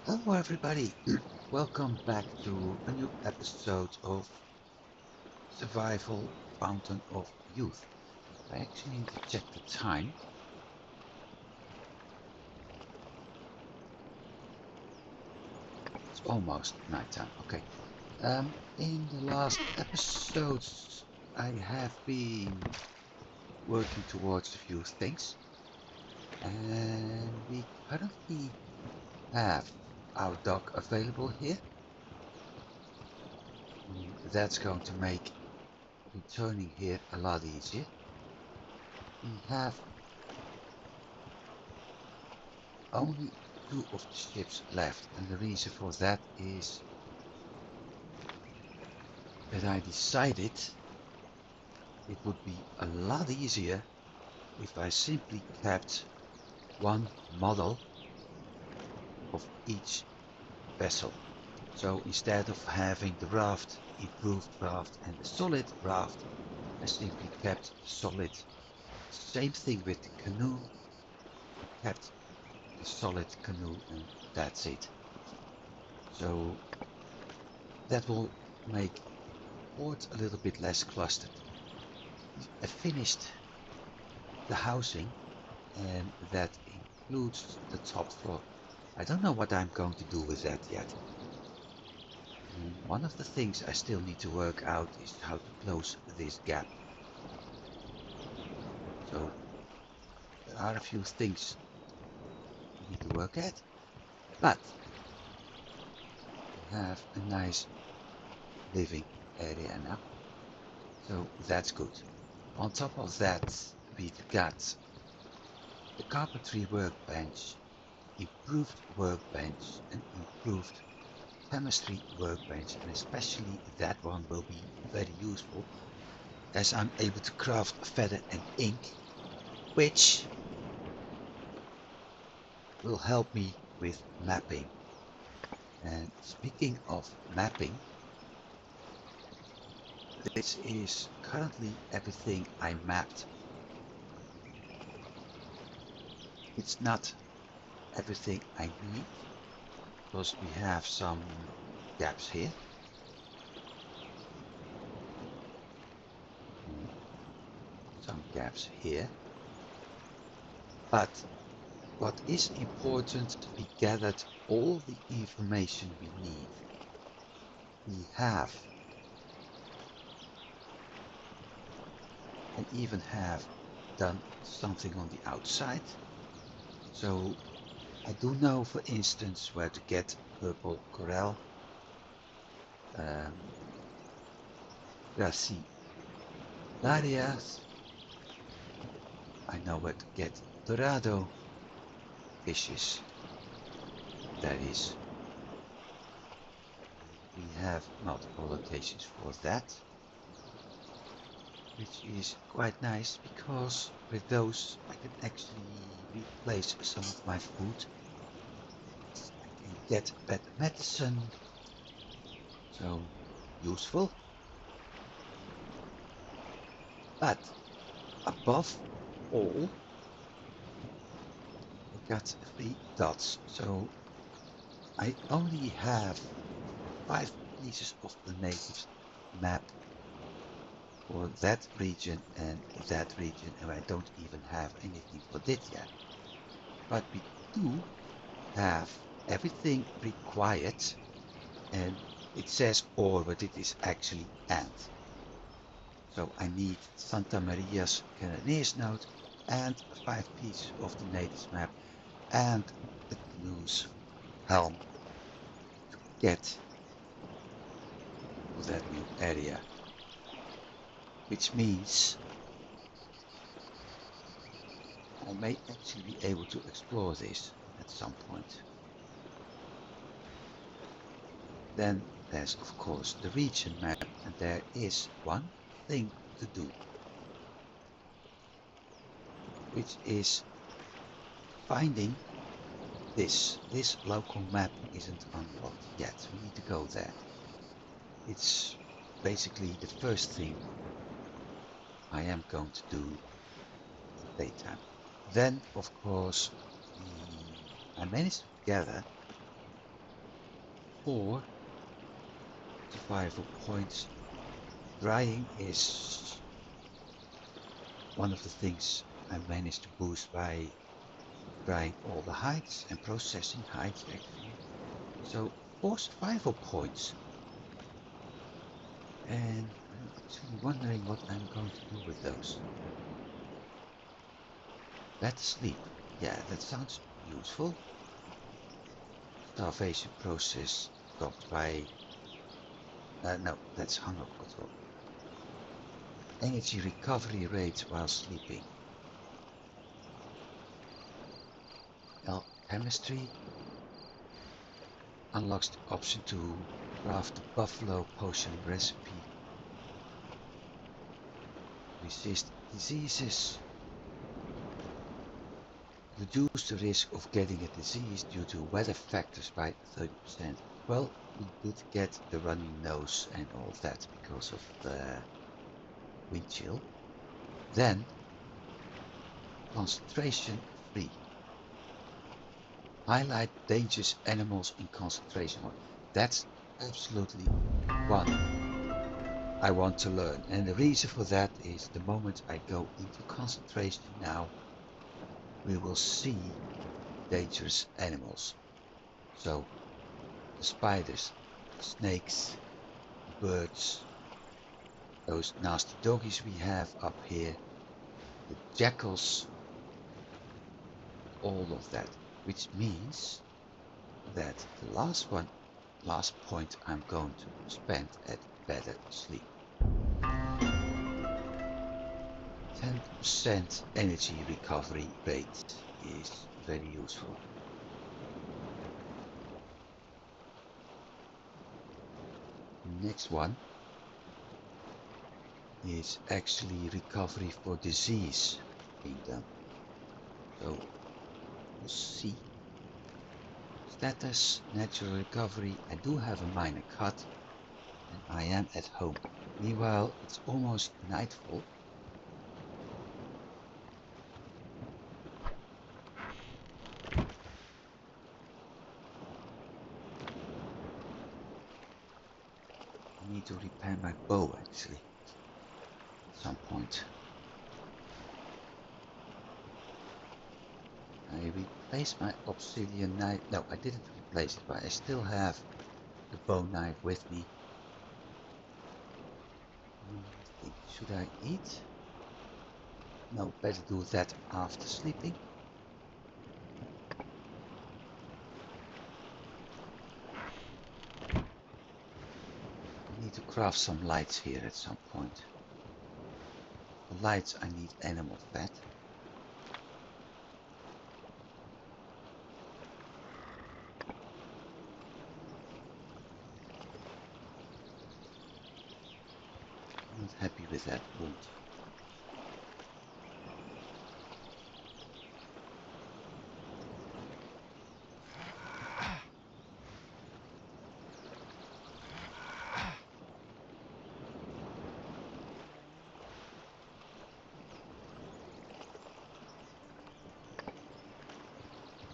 Hello everybody, welcome back to a new episode of Survival Fountain of Youth. I actually need to check the time. It's almost nighttime, okay. In the last episodes I have been working towards a few things, and we currently have our dog available here. That's going to make returning here a lot easier. We have only two of the ships left, and the reason for that is that I decided it would be a lot easier if I simply kept one model of each vessel. So instead of having the raft, improved raft and the solid raft, I simply kept the solid. Same thing with the canoe, I kept the solid canoe and that's it. So that will make port a little bit less clustered. I finished the housing and that includes the top floor. I don't know what I'm going to do with that yet. One of the things I still need to work out is how to close this gap. So there are a few things I need to work at, but I have a nice living area now. So that's good. On top of that, we've got the carpentry workbench, improved workbench, and improved chemistry workbench, and especially that one will be very useful as I'm able to craft feather and ink, which will help me with mapping. And speaking of mapping, this is currently everything I mapped. It's not everything I need because we have some gaps here. Some gaps here. But what is important, we gathered all the information we need. We have and even have done something on the outside. So I do know, for instance, where to get purple coral, grassy larias. I know where to get dorado fishes. That is, we have multiple locations for that, which is quite nice because with those I can actually replace some of my food. I can get better medicine, so useful. But above all, I got 3 dots, so I only have 5 pieces of the natives map for that region, and I don't even have anything for this yet. But we do have everything required, and it says or, but it is actually and. So I need Santa Maria's Cannoneers node and 5 pieces of the natives map and the canoe's helm to get to that new area. Which means I may actually be able to explore this at some point. Then there's of course the region map, and there is one thing to do, which is finding this. This local map isn't unlocked yet. We need to go there. It's basically the first thing I am going to do in daytime. Then of course I managed to gather 4 survival points. Drying is one of the things I managed to boost by drying all the hides and processing hides actually. So 4 survival points. And I'm actually wondering what I'm going to do with those. Better sleep. Yeah, that sounds useful. Starvation process stopped by... no, that's hunger control. Energy recovery rate while sleeping. Chemistry unlocks the option to craft the buffalo potion recipe. Resist diseases. Reduce the risk of getting a disease due to weather factors by 30%. Well, we did get the runny nose and all of that because of the wind chill. Then, concentration free. Highlight dangerous animals in concentration mode. That's absolutely one I want to learn. And the reason for that is the moment I go into concentration now, we will see dangerous animals. So the spiders, the snakes, the birds, those nasty doggies we have up here, the jackals, all of that, which means that the last point I'm going to spend at better sleep. 10% energy recovery rate is very useful. Next one is actually recovery for disease being done. So we'll see. Status, natural recovery. I do have a minor cut and I am at home. Meanwhile, it's almost nightfall. I need to repair my bow actually at some point. I replaced my obsidian knife. No, I didn't replace it, but I still have the bow knife with me. Should I eat? No, better do that after sleeping. I need to craft some lights here at some point. For lights I need animal fat. I'm not happy with that wood.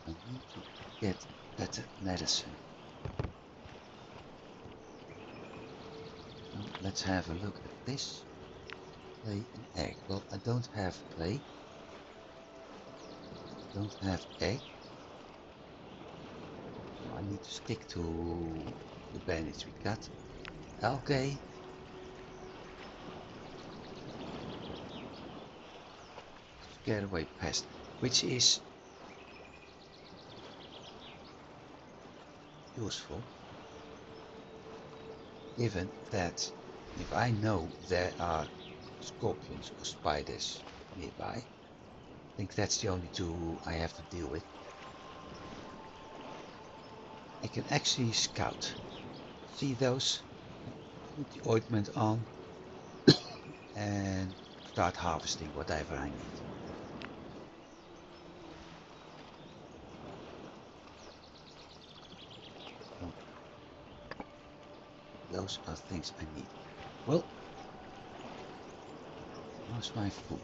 I need to get better medicine. Now, let's have a look at this. Clay and egg. Well, I don't have clay. Don't have egg. So I need to stick to the bandage we got. Algae. Scare away pest, which is useful, given that if I know there are scorpions or spiders nearby, I think that's the only two I have to deal with. I can actually scout. See those? Put the ointment on and start harvesting whatever I need. Oh, those are things I need. Well, how's my food?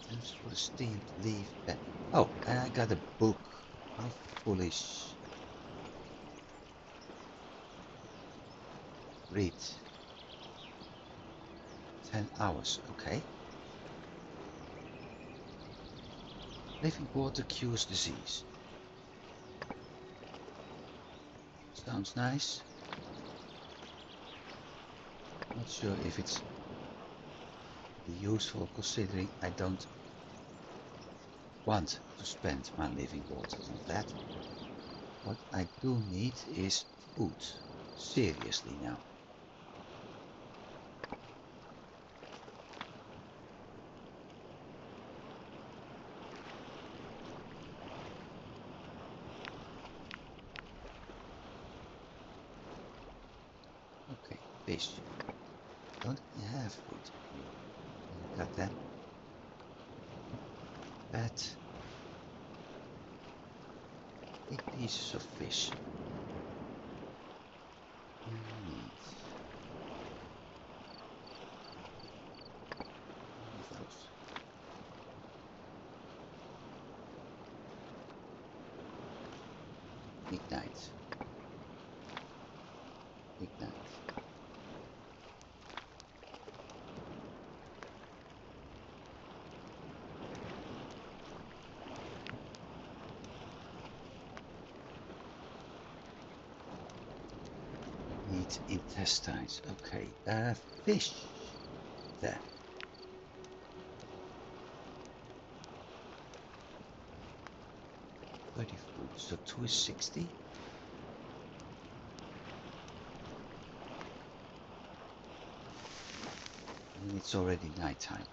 Thanks for the steamed leaf. Oh, and I got a book. How foolish. Read. 10 hours, okay. Living water cures disease. Sounds nice. Not sure if it's useful considering I don't want to spend my living water on that. What I do need is food. Seriously now. Okay, fish. Don't have food. Got that. That. Big pieces of fish. Need those. Ignite. Ignite. Need intestines. Okay. Fish. There. 30 food. So 2 is 60. And it's already nighttime.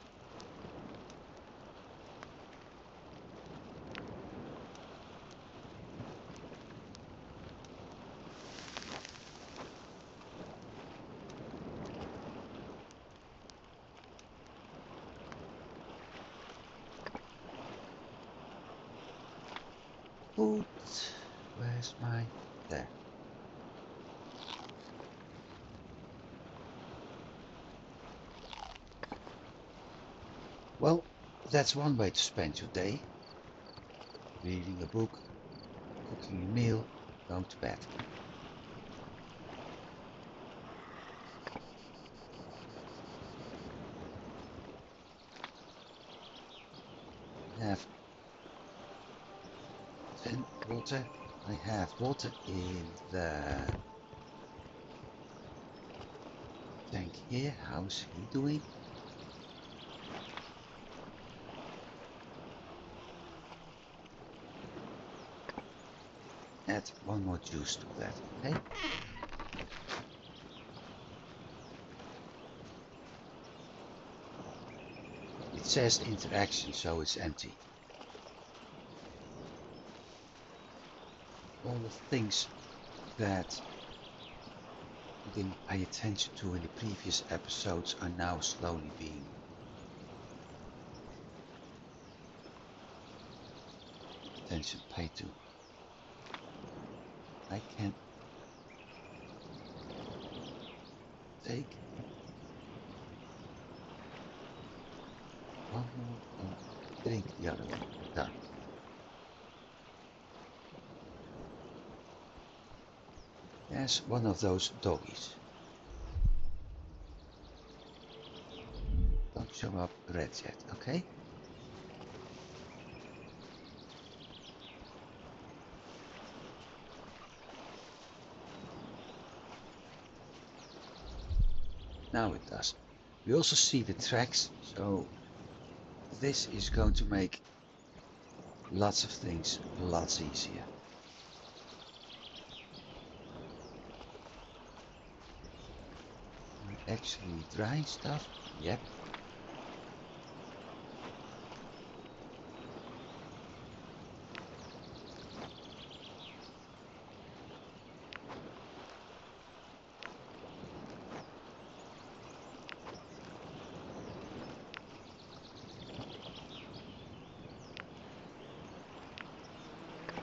Food. Where's my... There. Well, that's one way to spend your day. Reading a book, cooking a meal, going to bed. I have 10 water. I have water in the tank here. How's he doing? Add one more juice to that, okay? It says interaction, so it's empty. All the things that you didn't pay attention to in the previous episodes are now slowly being attention paid to. I can take one more and drink the other one. Done. There's one of those doggies. Don't show up red yet, okay? Now it does. We also see the tracks, so this is going to make lots of things lots easier. Actually dry stuff? Yep.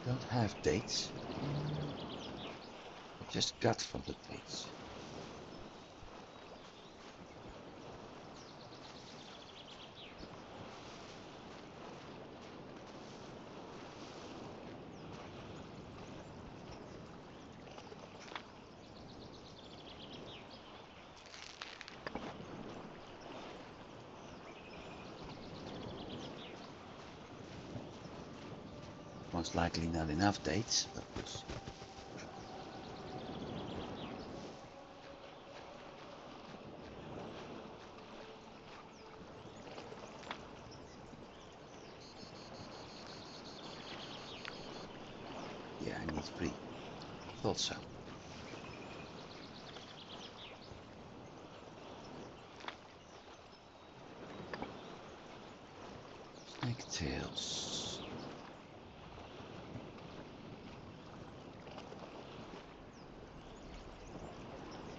Don't have dates. I just got from the dates. most likely not enough dates, but we'll see. Yeah, I need 3. Thought so. Snake tails.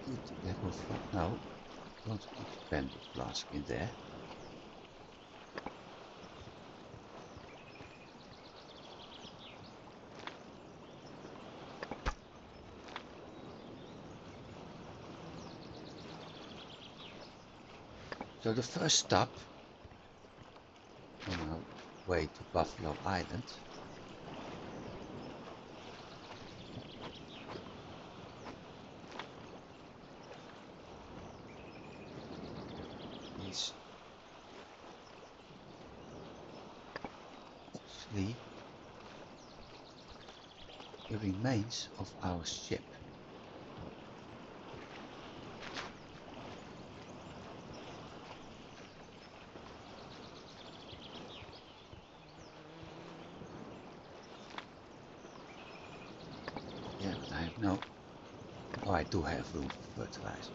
Put the bamboo flask. No, don't put the bamboo flask in there. So the first stop on our way to Buffalo Island is actually the remains of our ship. Yeah, but I have no... Oh, I do have room for fertilizer.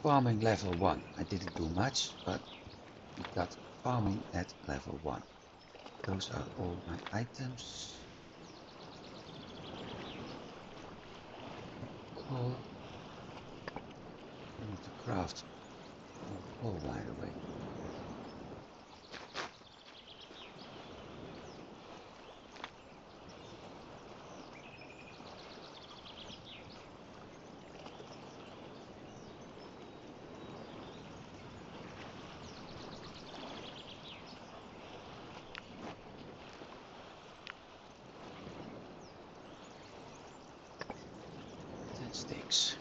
Farming level 1. I didn't do much, but we got farming at level 1. Those are all my items. Coal. I need to craft more coal, by the way. Sticks.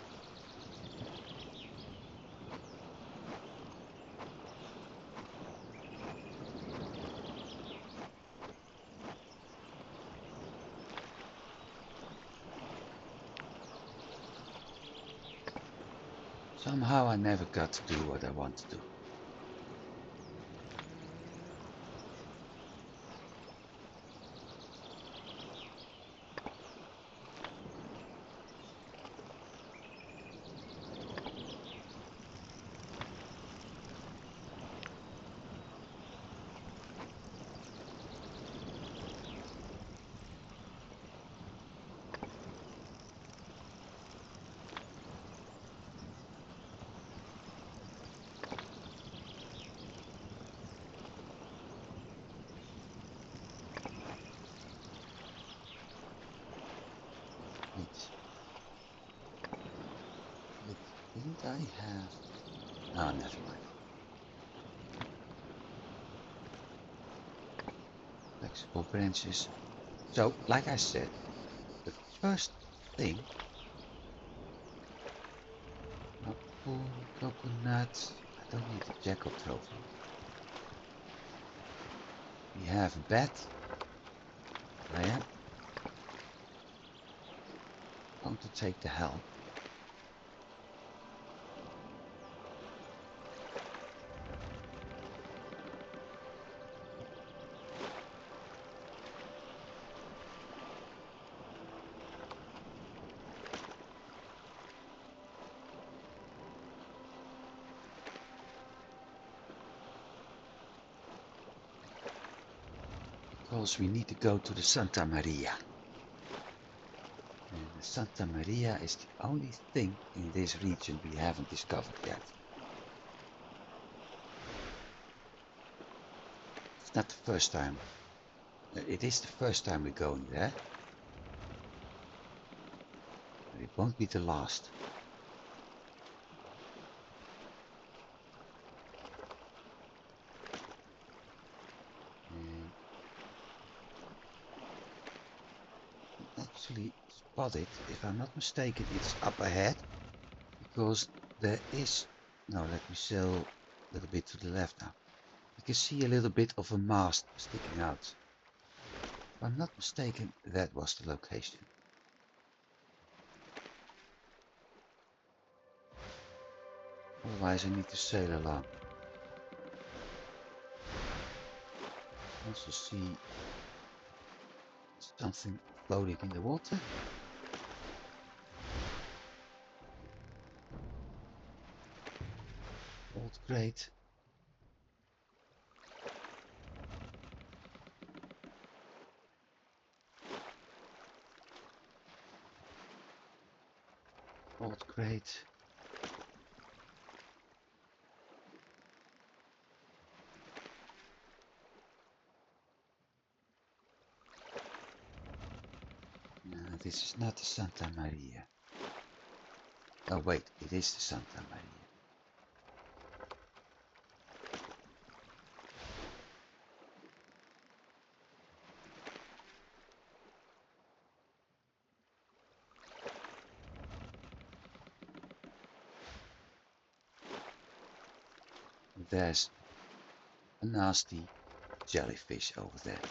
Somehow I never got to do what I want to do. Didn't I have... Oh, never mind. Flexible branches. So, like I said, the first thing... Harpoon, coconut... I don't need a jackal trophy. We have a bed. I am going to take the helm. Because we need to go to the Santa Maria. And the Santa Maria is the only thing in this region we haven't discovered yet. It's not the first time. It is the first time we're going there. But it won't be the last. And actually spotted, if I'm not mistaken, it's up ahead, because there is, no, let me sail a little bit to the left now. You can see a little bit of a mast sticking out. If I'm not mistaken, that was the location. Otherwise I need to sail along. Also see something floating in the water. Old crate. Old crate. This is not the Santa Maria. Oh wait, it is the Santa Maria. There's a nasty jellyfish over there.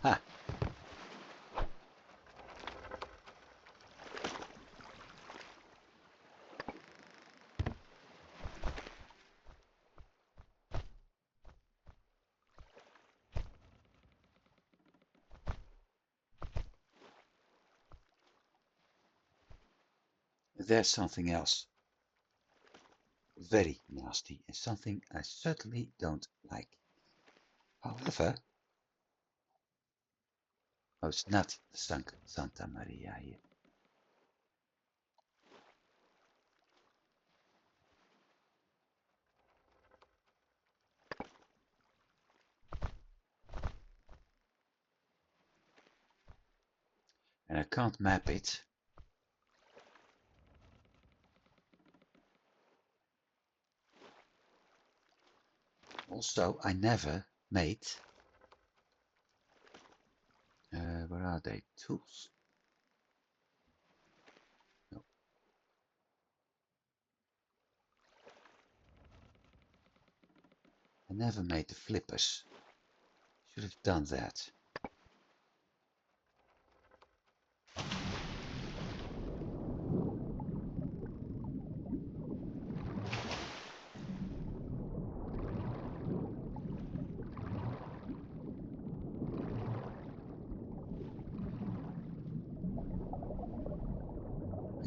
Ha! There's something else. Very nasty and something I certainly don't like. However, oh, it's not the Santa Maria here. And I can't map it. Also, I never made, where are they? Tools? No. I never made the flippers. Should have done that.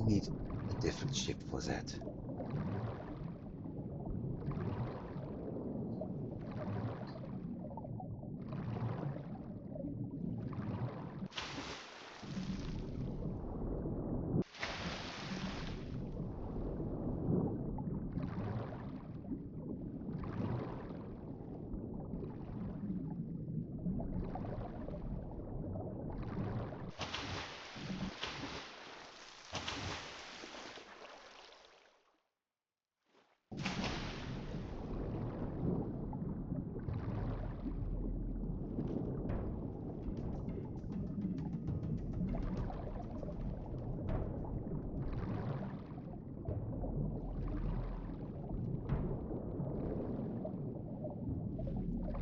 I need a different ship for that.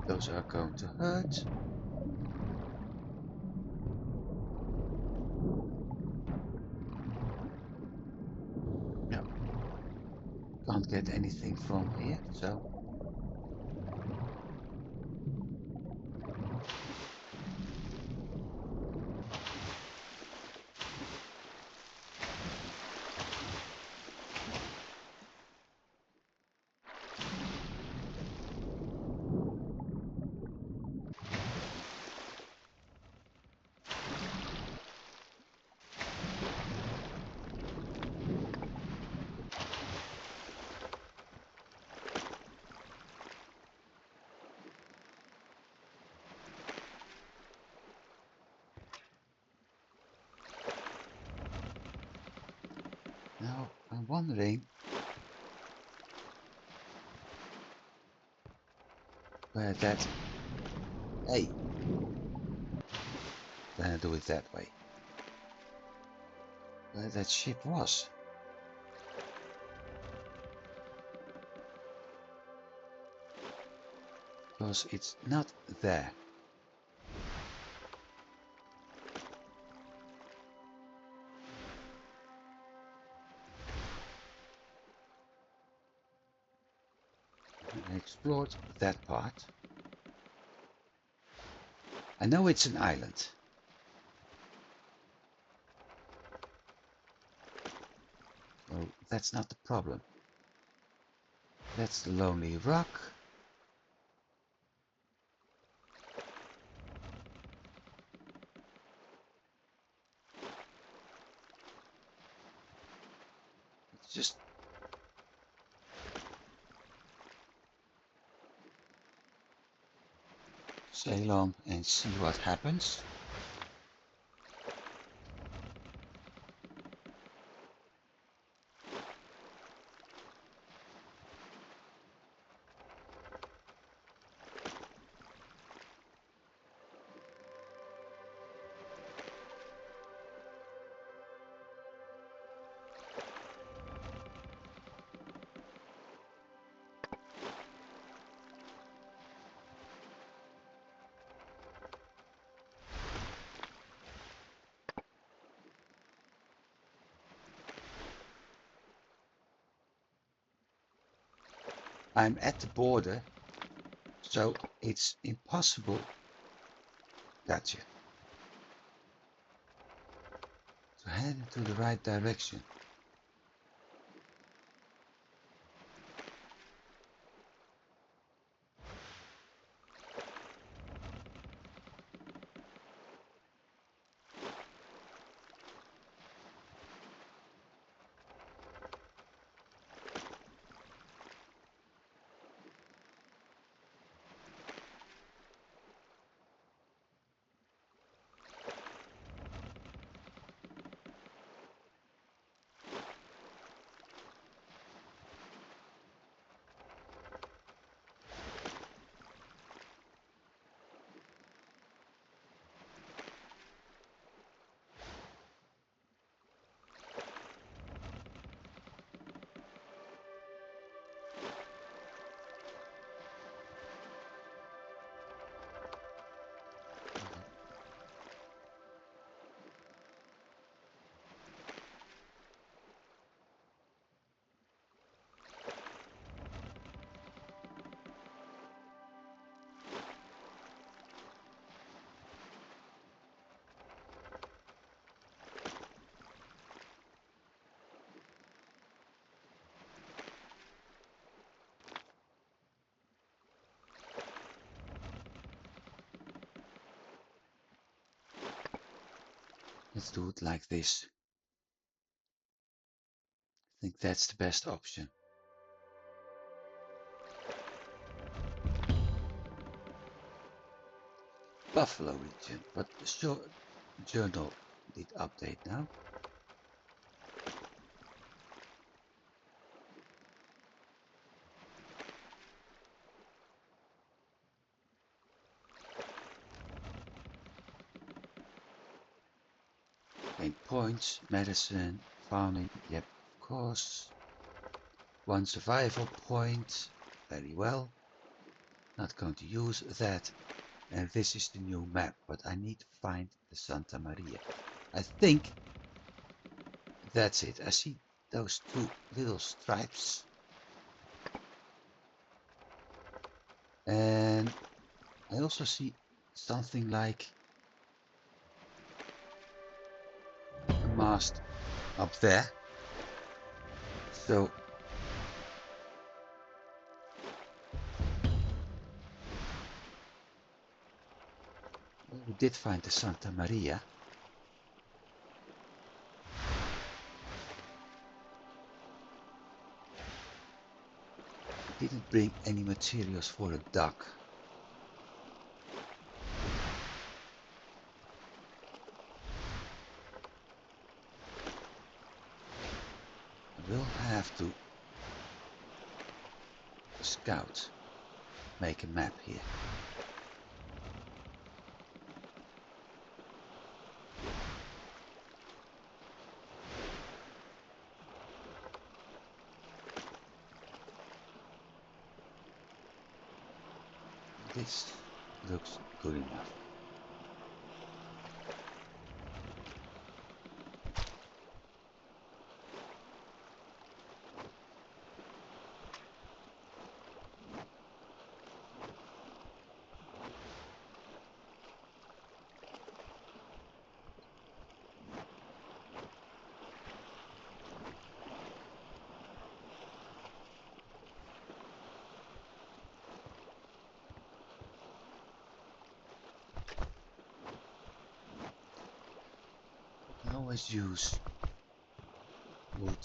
Those are going to hurt. No. Can't get anything from here, so wondering where that... Hey! Then I do it that way. Where that ship was. Because it's not there. I explored that part. I know it's an island. So that's not the problem. That's the lonely rock. Let's just sail on and see what happens. I'm at the border, so it's impossible. Gotcha. To head into the right direction. Let's do it like this. I think that's the best option. Buffalo region, but the short journal did update now. Gain points, medicine, farming, yep, of course. One survival point, very well. Not going to use that. And this is the new map, but I need to find the Santa Maria. I think that's it. I see those two little stripes. And I also see something like a mast up there. So well, we did find the Santa Maria. We didn't bring any materials for a dock. I will scout. Make a map here. This looks good enough. I always use wood.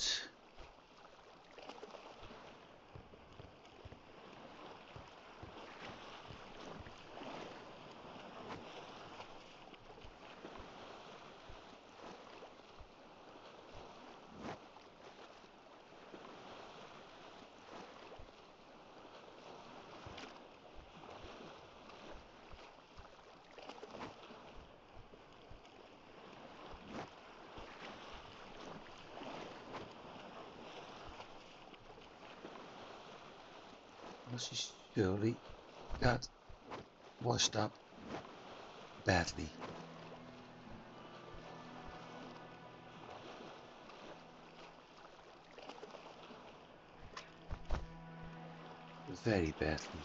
Well, she surely got washed up badly. Very badly.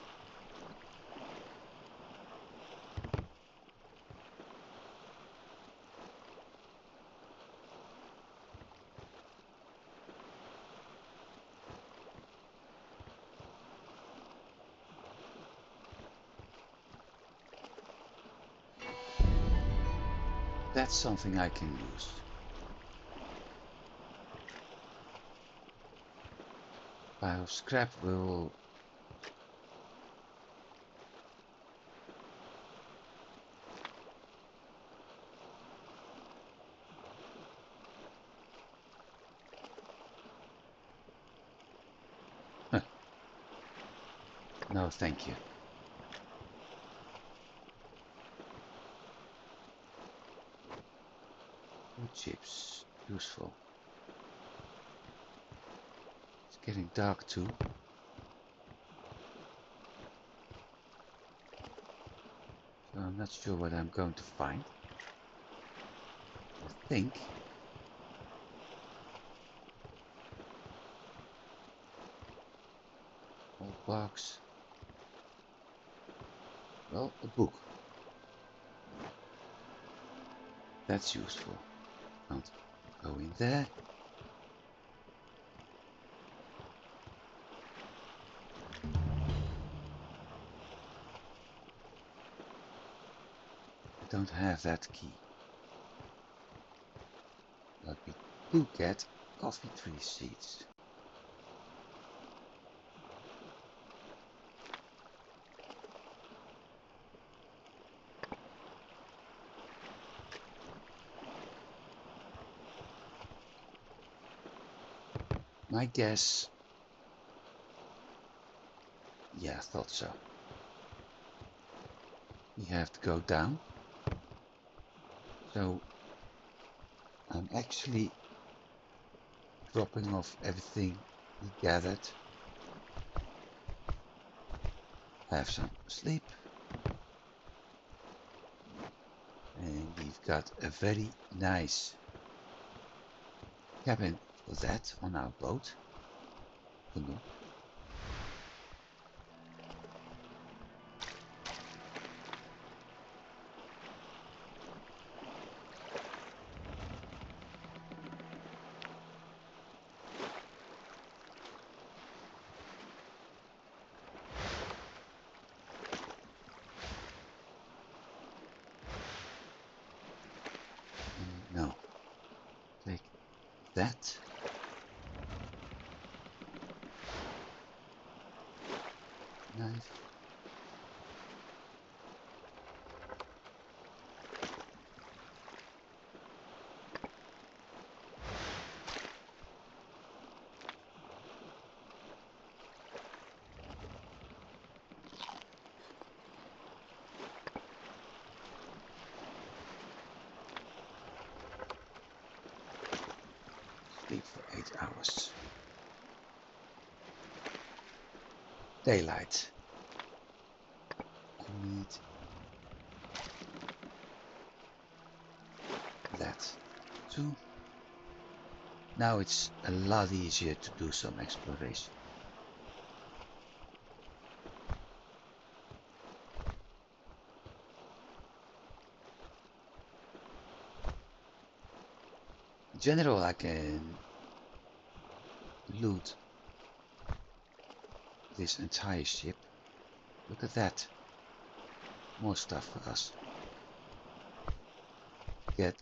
That's something I can use. Pile of scrap will no, thank you. Wood chips, useful. It's getting dark too. So I'm not sure what I'm going to find. I think old box. Well, a book. That's useful. Don't go in there. I don't have that key. But we do get coffee tree seeds. My guess, yeah, I thought so. We have to go down. So I'm actually dropping off everything we gathered. Have some sleep. And we've got a very nice cabin for that on our boat. Canoe. No. Take that. Knife. for 8 hours. Daylight. I need that too. Now it's a lot easier to do some exploration. In general, I can loot this entire ship. Look at that. More stuff for us. Get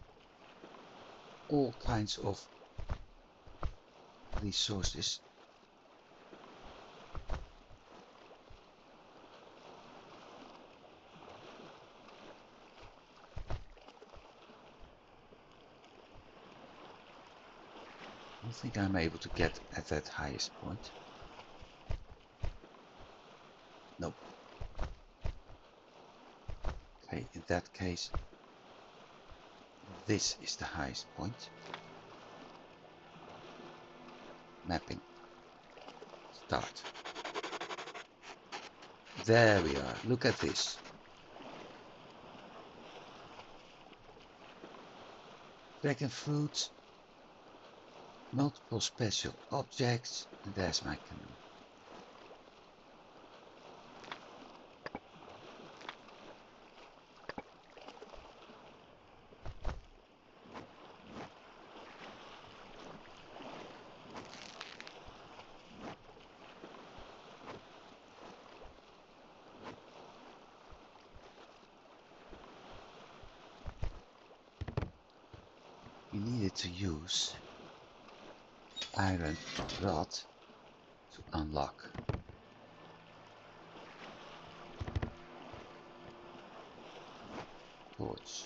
all kinds of resources. I don't think I'm able to get at that highest point. Nope. Okay, in that case, this is the highest point. Mapping. Start. There we are. Look at this. Dragon fruit. Multiple special objects. And there's my canoe. You needed to use iron rod to unlock. Torch.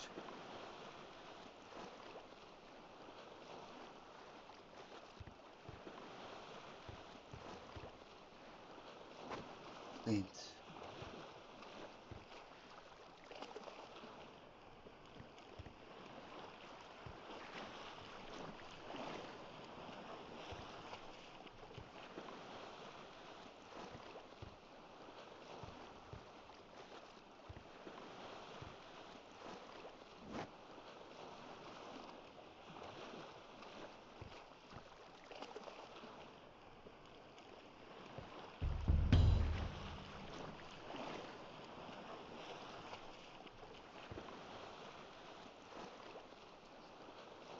Flint.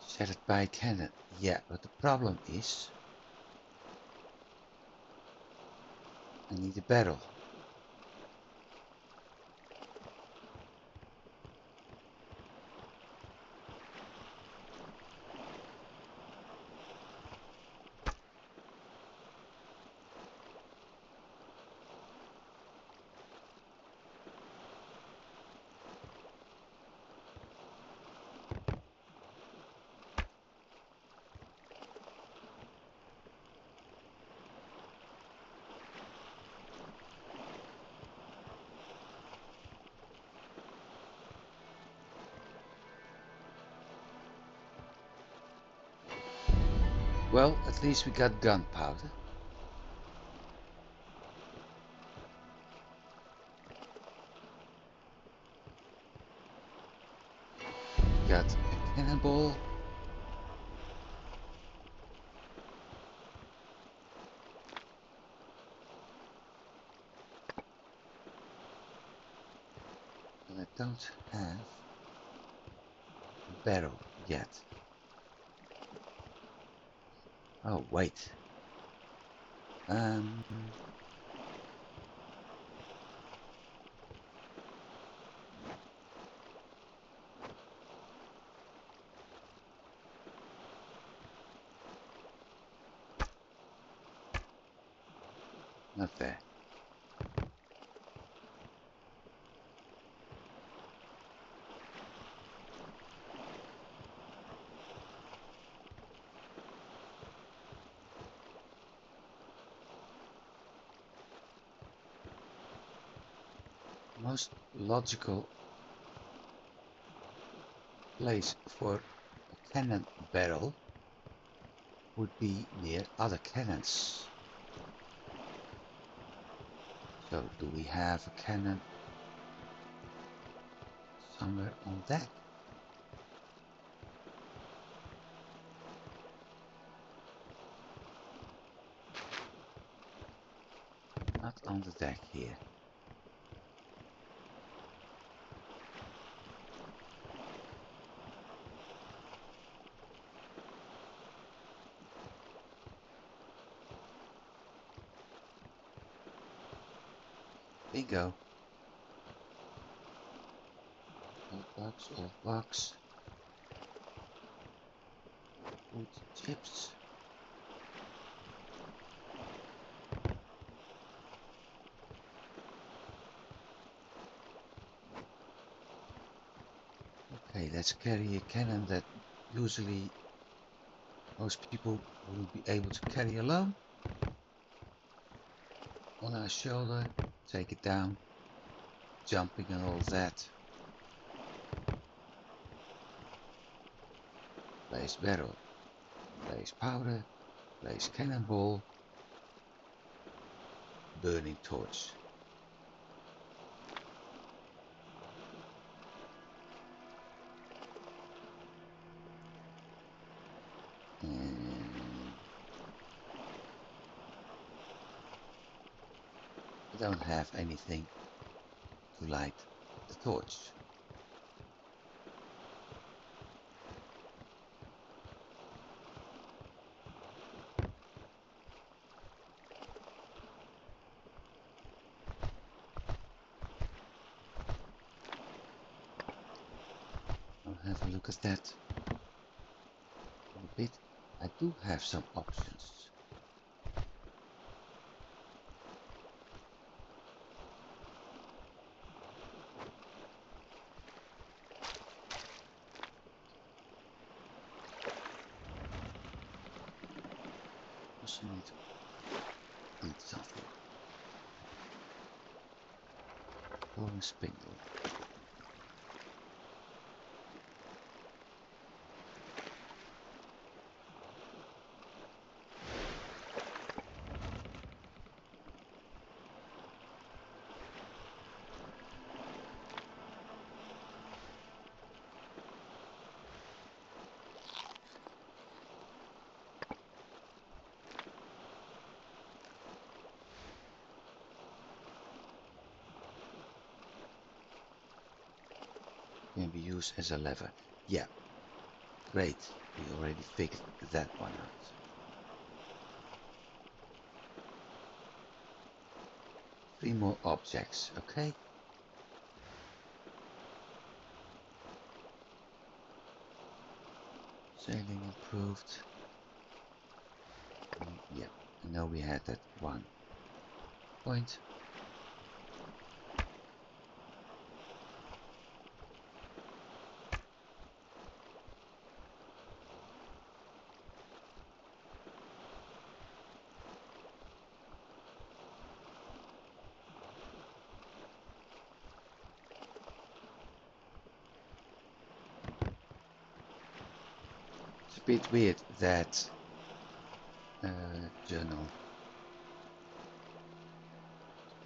Set it by cannon. Yeah, but the problem is I need a barrel. Well, at least we got gunpowder. Got a cannonball. But I don't have a barrel yet. Oh, wait. Not there. Most logical place for a cannon barrel would be near other cannons. So do we have a cannon somewhere on deck? Not on the deck here. Bingo. Old box, old box. Wood chips. Okay, let's carry a cannon that usually most people wouldn't be able to carry alone. On our shoulder, take it down, jumping and all that. Place barrel, place powder, place cannonball, burning torch. And I don't have anything to light the torch. I'll have a look at that in a bit. I do have some options. Also need to eat something. Boring spindle. Can be used as a lever. Yeah, great. We already figured that one out. 3 more objects, okay? Sailing improved. Yeah, I know we had that 1 point. It's a bit weird that journal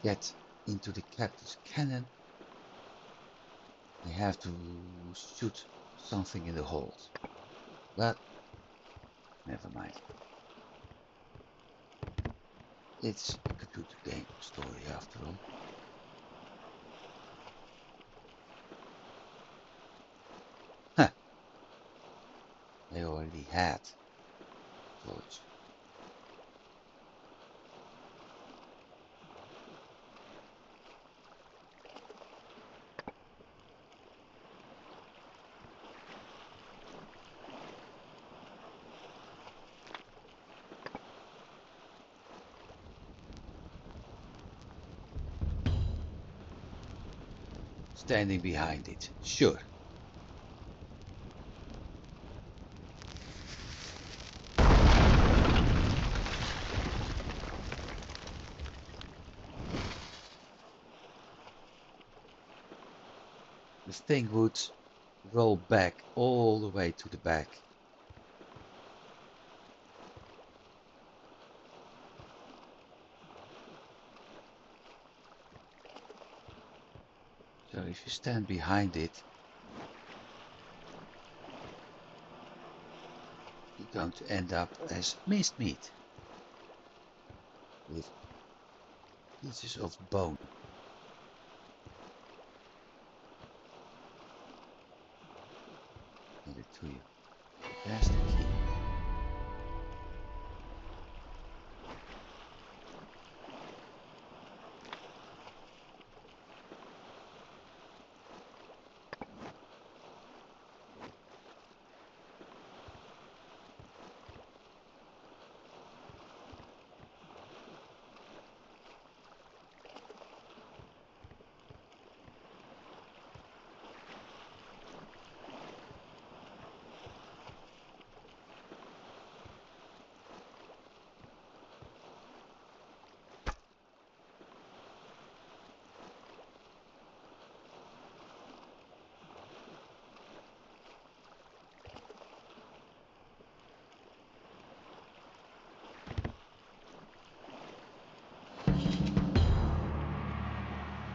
get into the captain's cannon. I have to shoot something in the hold. But never mind. It's a computer game story after all. Huh. I already had torch. Standing behind it, sure. The thing would roll back all the way to the back. So if you stand behind it, you're going to end up as minced meat with pieces of bone. Hand it to you. There's the key.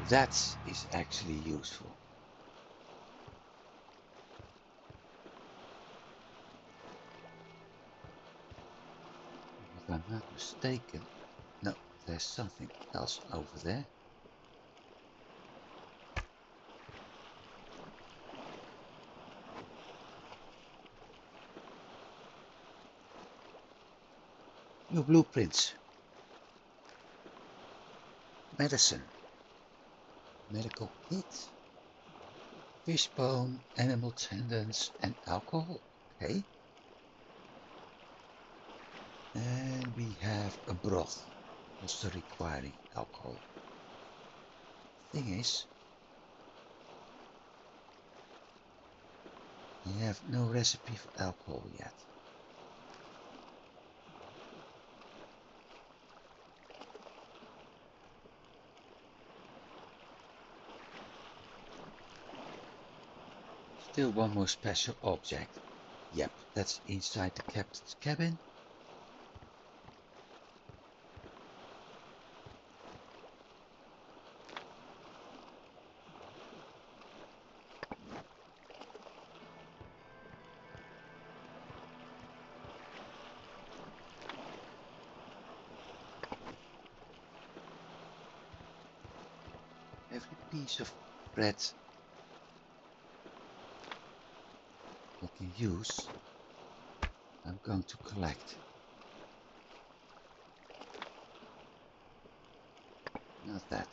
That is actually useful. If I'm not mistaken, no, there's something else over there. New blueprints. Medicine. Medical kit. Fishbone, animal tendons and alcohol. Okay. And we have a broth, also requiring alcohol. Thing is, I have no recipe for alcohol yet. Still one more special object. Yep, that's inside the captain's cabin. Every piece of bread I can use, I'm going to collect. Not that.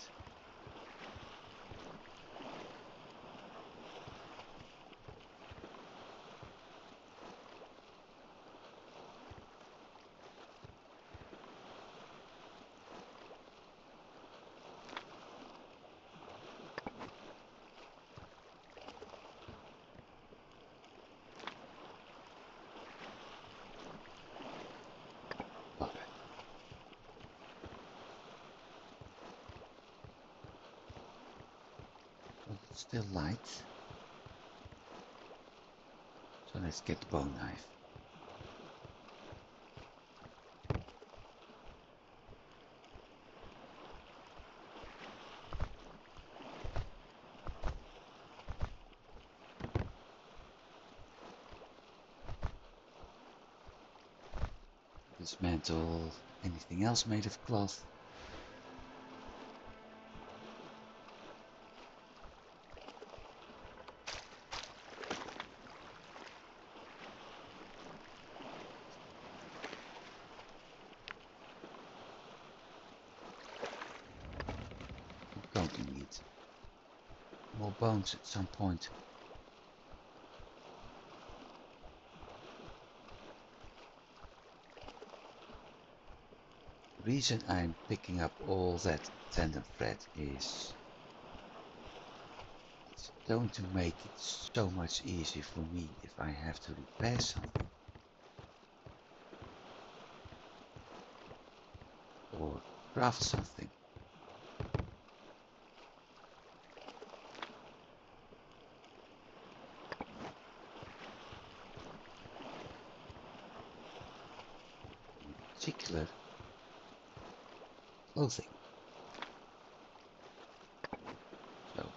Bugger. But it's still light. So let's get the bone knife. Dismantle anything else made of cloth. I'm going to need more bones at some point. The reason I'm picking up all that tendon thread is it's going to make it so much easier for me if I have to repair something or craft something. In particular, clothing. So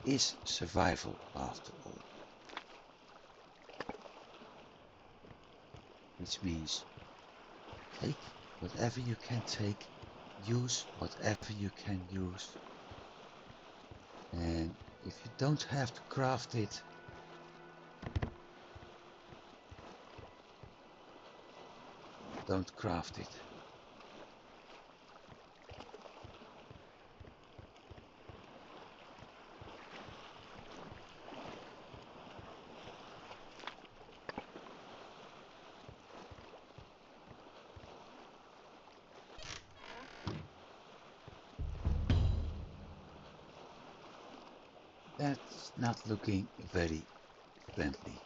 is survival after all. Which means take whatever you can take, use whatever you can use, and if you don't have to craft it, don't craft it. That's not looking very friendly.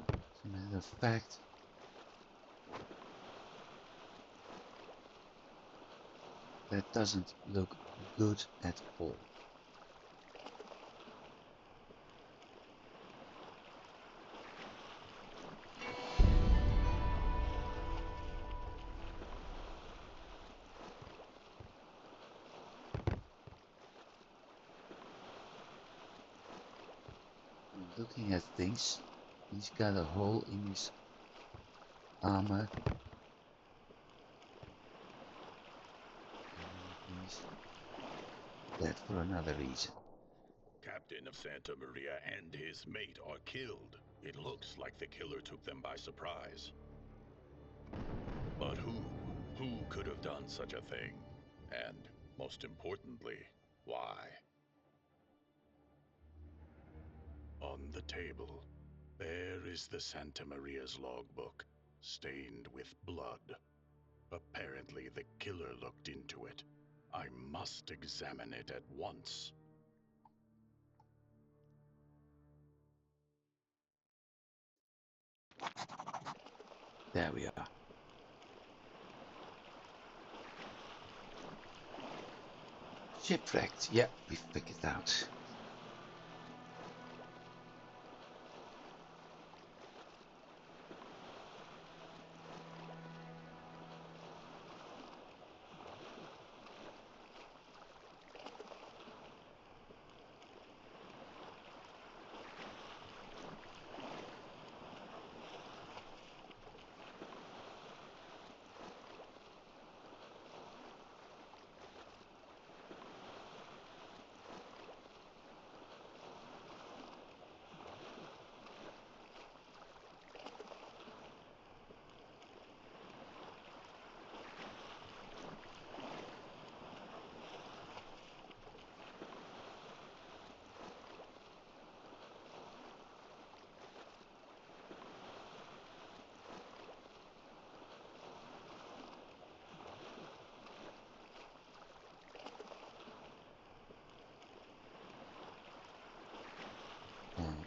As a matter of fact, that doesn't look good at all. And looking at things, he's got a hole in his armor. And he's dead for another reason. Captain of Santa Maria and his mate are killed. It looks like the killer took them by surprise. But who? Who could have done such a thing? And, most importantly, why? On the table, there is the Santa Maria's logbook, stained with blood. Apparently the killer looked into it. I must examine it at once. There we are. Shipwrecked. Yeah, we figured out.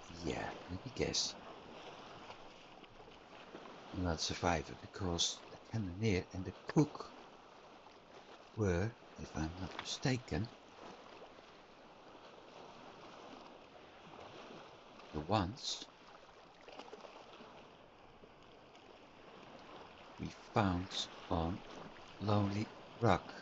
Yeah, maybe guess. You're not a survivor because the cannoneer and the cook were, if I'm not mistaken, the ones we found on Lonely Rock.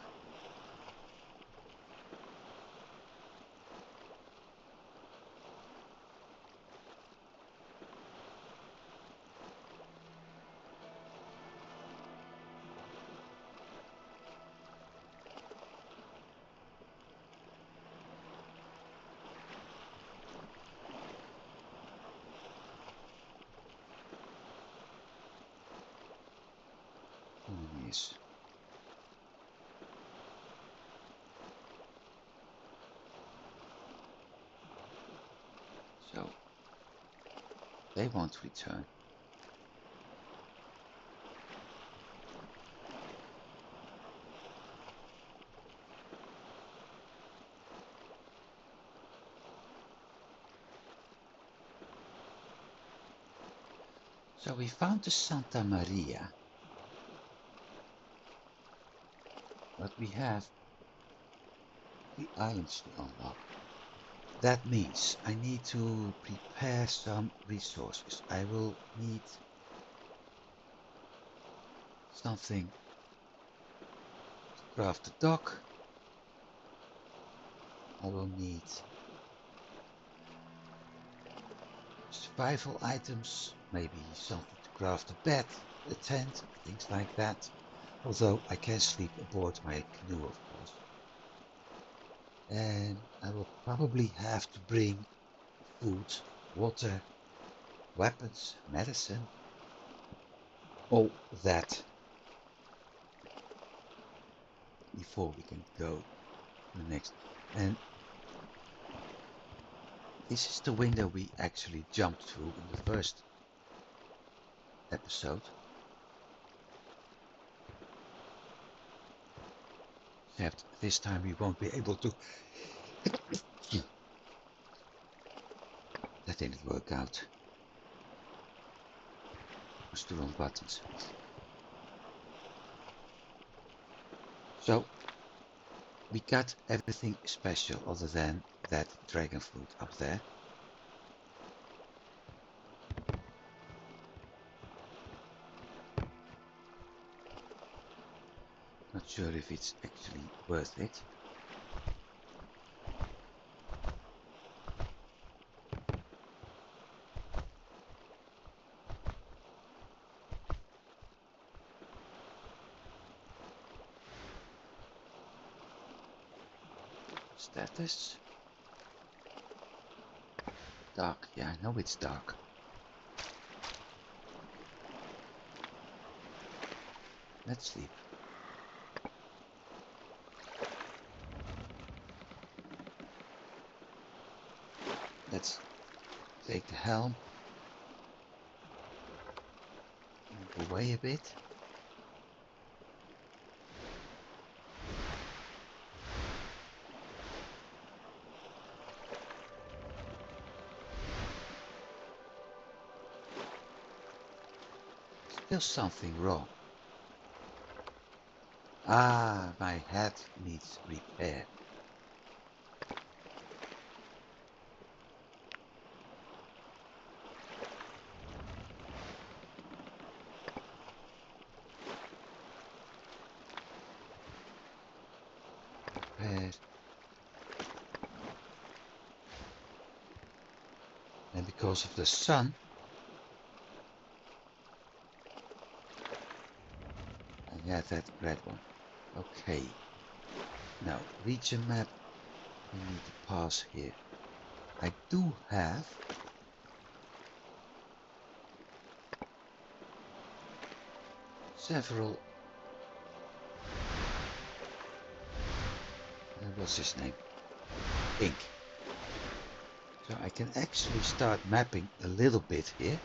Cannoneers. So they won't return. So we found the Santa Maria, but we have 3 islands to unlock. That means I need to prepare some resources. I will need something to craft the dock. I will need survival items, maybe something to craft a bed, a tent, things like that. Although I can sleep aboard my canoe, of course. And I will probably have to bring food, water, weapons, medicine, all that before we can go to the next. And this is the window we actually jumped through in the first episode. Except this time we won't be able to. That didn't work out. Pushed the wrong buttons. So we got everything special other than that dragon fruit up there. Not sure if it's actually worth it. Status. Dark. Yeah, I know it's dark. Let's sleep. Let's take the helm. Move away a bit. Still something wrong. Ah, my head needs repair. Repaired. And because of the sun, I had that red one. Okay. Now, region map. We need to pass here. I do have several. What's his name? Ink. So I can actually start mapping a little bit here.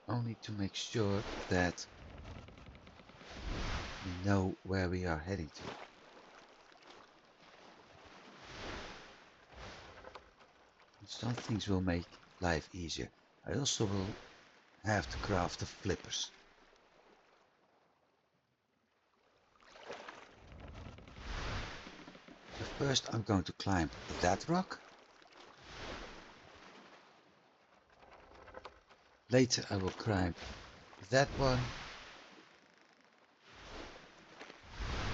Only to make sure that we know where we are heading to. And some things will make life easier. I also will have to craft the flippers. So first I'm going to climb that rock. Later I will climb that one.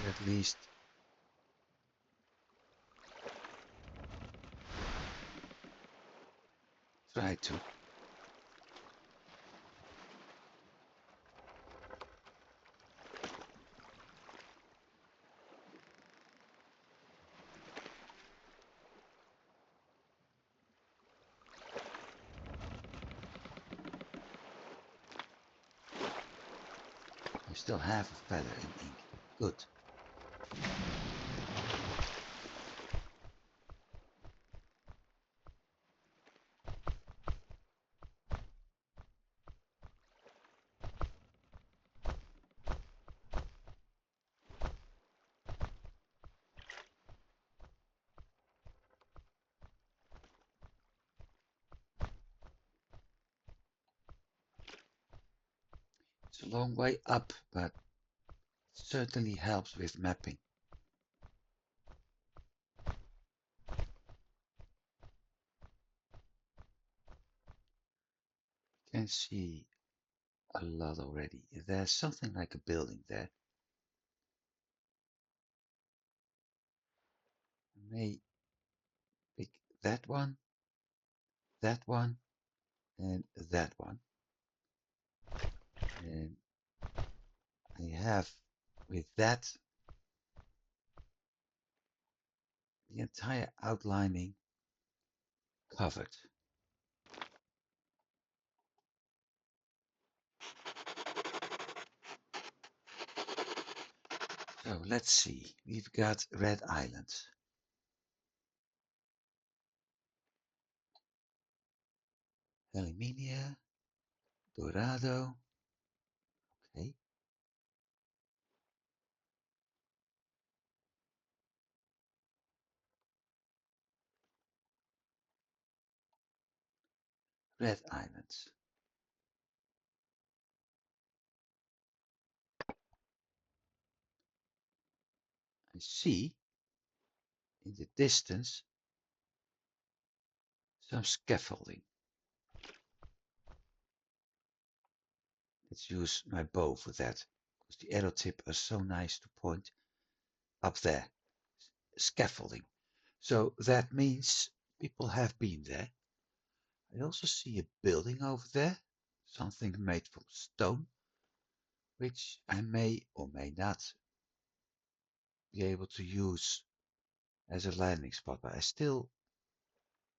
Or at least try to. I still have a feather in ink. Good. It's a long way up, but it certainly helps with mapping. can see a lot already. There's something like a building there. I may pick that one, and that one. And I have with that the entire outlining covered. So let's see. We've got Red Island, Eliminia, Dorado. Okay. Red Island. I see in the distance some scaffolding. Let's use my bow for that, because the arrow tip is so nice to point up there. Scaffolding. So that means people have been there. I also see a building over there, something made from stone, which I may or may not be able to use as a landing spot, but I still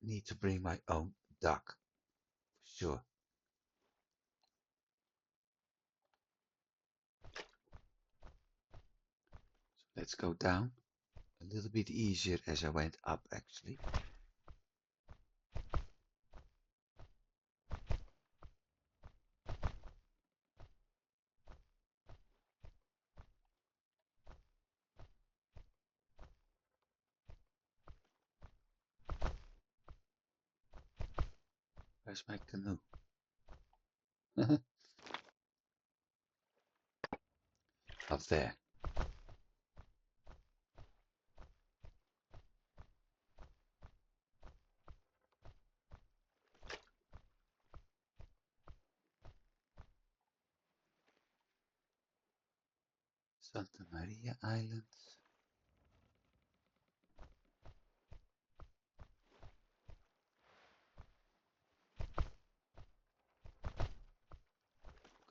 need to bring my own duck, for sure. So let's go down. A little bit easier as I went up, actually. Where's my canoe? Up there. Santa Maria Island.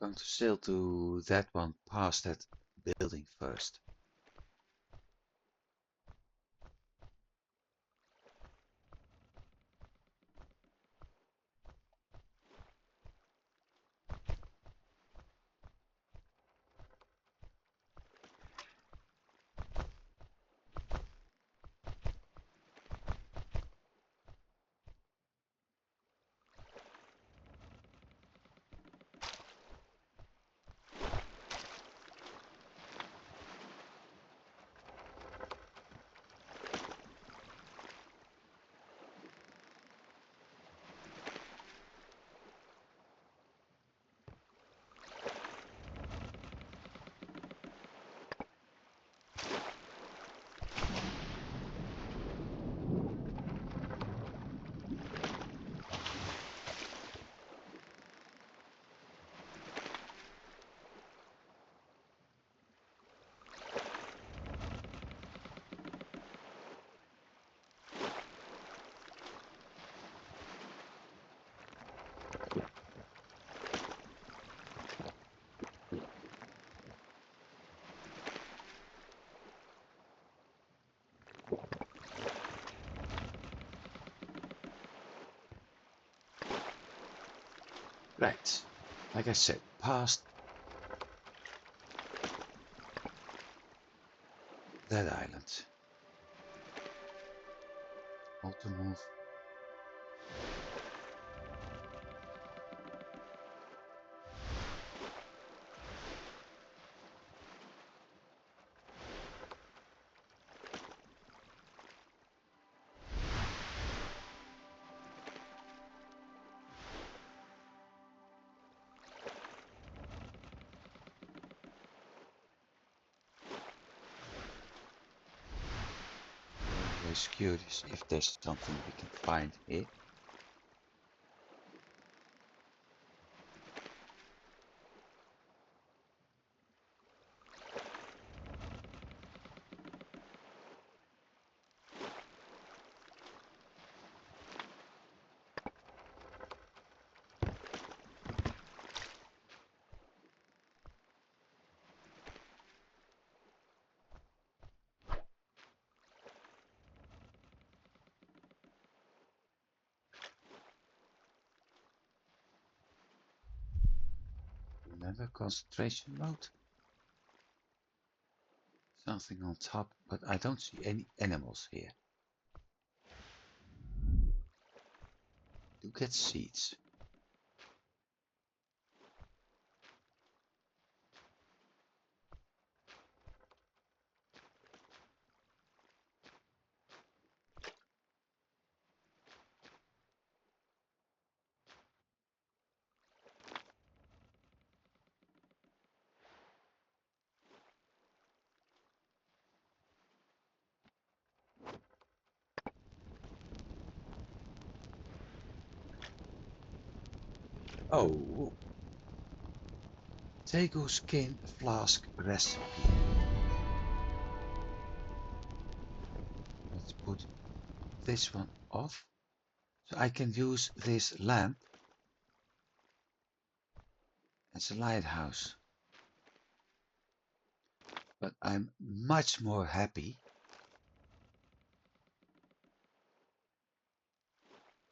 Going to sail to that one past that building first. Right. Like I said, past that island. Auto move. Always curious if there's something we can find here. Another concentration mode. Something on top, but I don't see any animals here. Do get seeds. Oh, Tego skin flask recipe. Let's put this one off. So I can use this lamp as a lighthouse. But I'm much more happy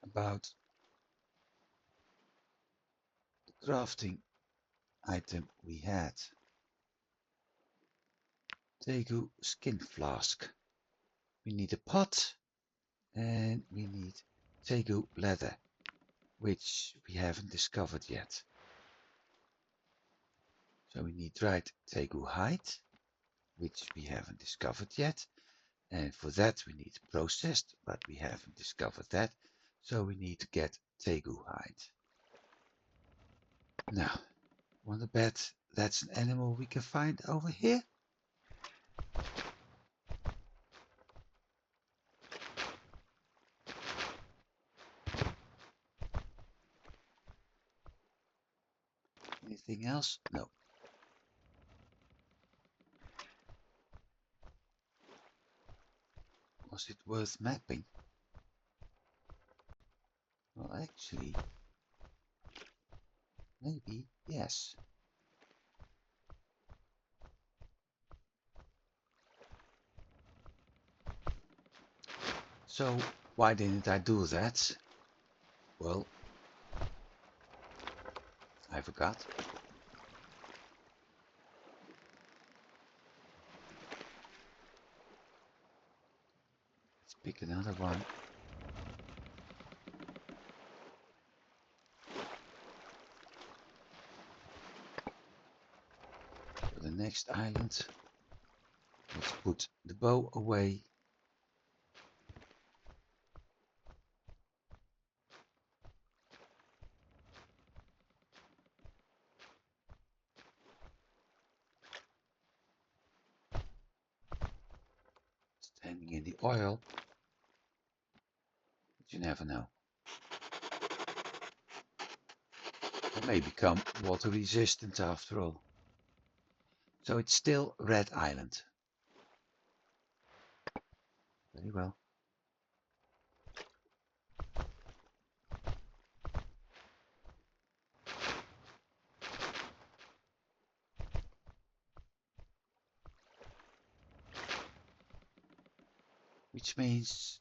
about the crafting item we had. Tegu skin flask. We need a pot and we need Tegu leather, which we haven't discovered yet. So we need dried Tegu hide, which we haven't discovered yet. And for that we need processed, but we haven't discovered that. So we need to get Tegu hide. Now, wanna bet that's an animal we can find over here? Anything else? No. Was it worth mapping? Well, actually, maybe yes. So why didn't I do that? Well, I forgot. Let's pick another one. For the next island, let's put the bow away. Standing in the oil, but you never know. It may become water resistant after all. So it's still Red Island. Very well. Which means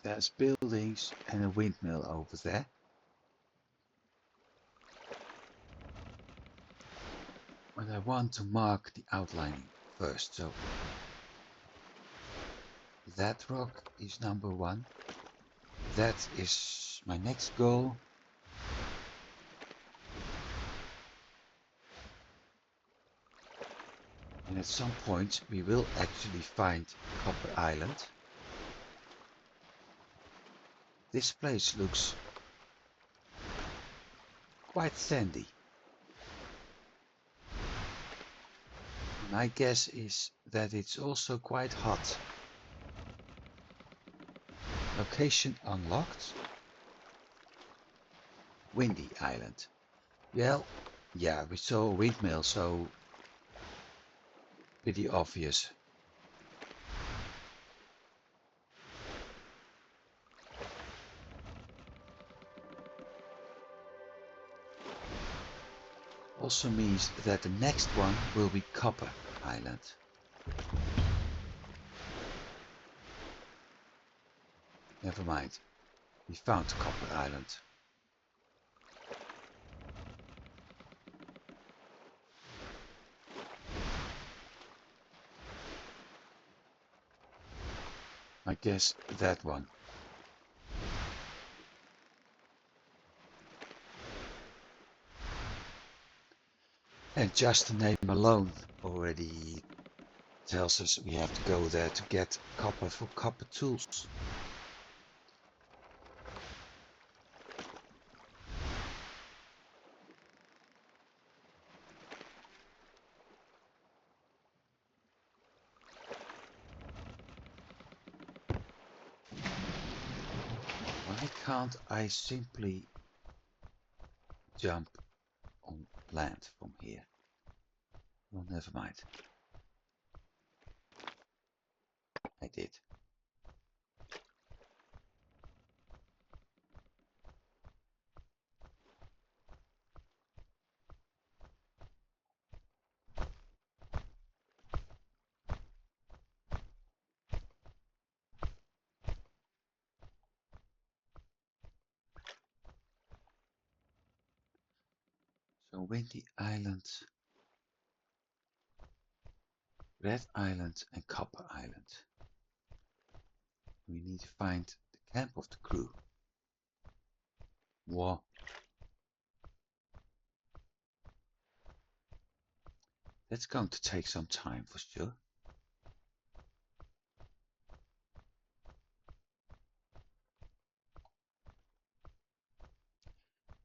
there's buildings and a windmill over there. But I want to mark the outlining first, so that rock is number one. That is my next goal. And at some point we will actually find Copper Island. This place looks quite sandy. My guess is that it's also quite hot. Location unlocked. Windy Island. Well, yeah, we saw a windmill, so pretty obvious. Also means that the next one will be Copper Island. Never mind. We found Copper Island. I guess that one. And just the name alone already tells us we have to go there to get copper for copper tools. Why can't I simply jump on land from here? Well, never mind. I did. So Windy Island, Red Island and Copper Island. We need to find the camp of the crew. Whoa. That's going to take some time for sure.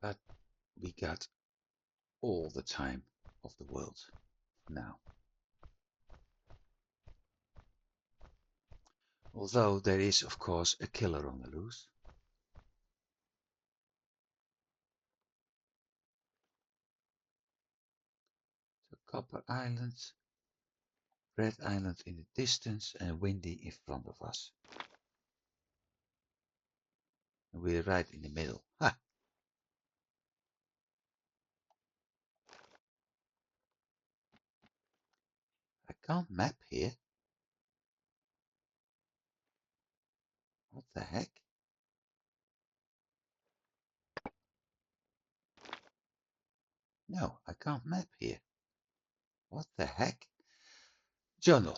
But we got all the time of the world now. Although there is of course a killer on the loose. So Copper Island, Red Island in the distance and Windy in front of us. And we're right in the middle. Ha! I can't map here. What the heck? No, I can't map here. What the heck? Journal.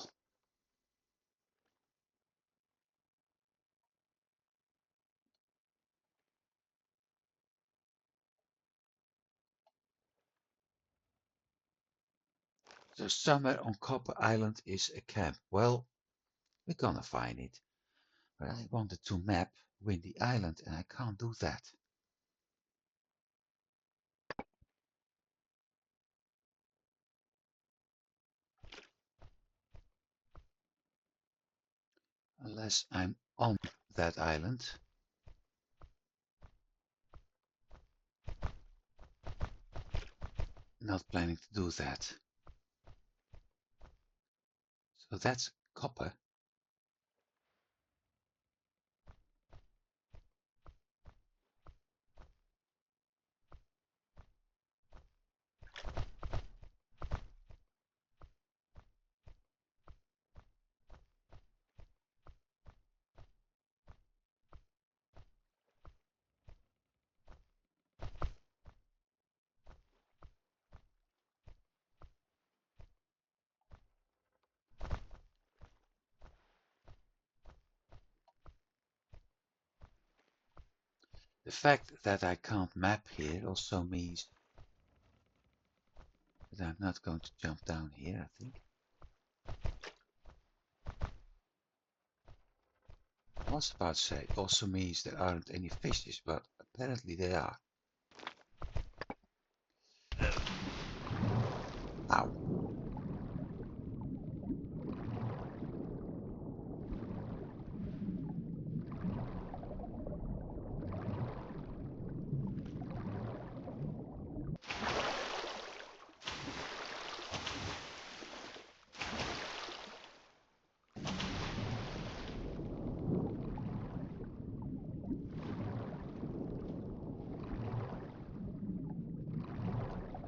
So somewhere on Copper Island is a camp. Well, we're gonna find it. But I wanted to map Windy Island and I can't do that. Unless I'm on that island. Not planning to do that. So that's copper. The fact that I can't map here also means that I'm not going to jump down here, I think. I was about to say also means there aren't any fishes, but apparently there are. Ow.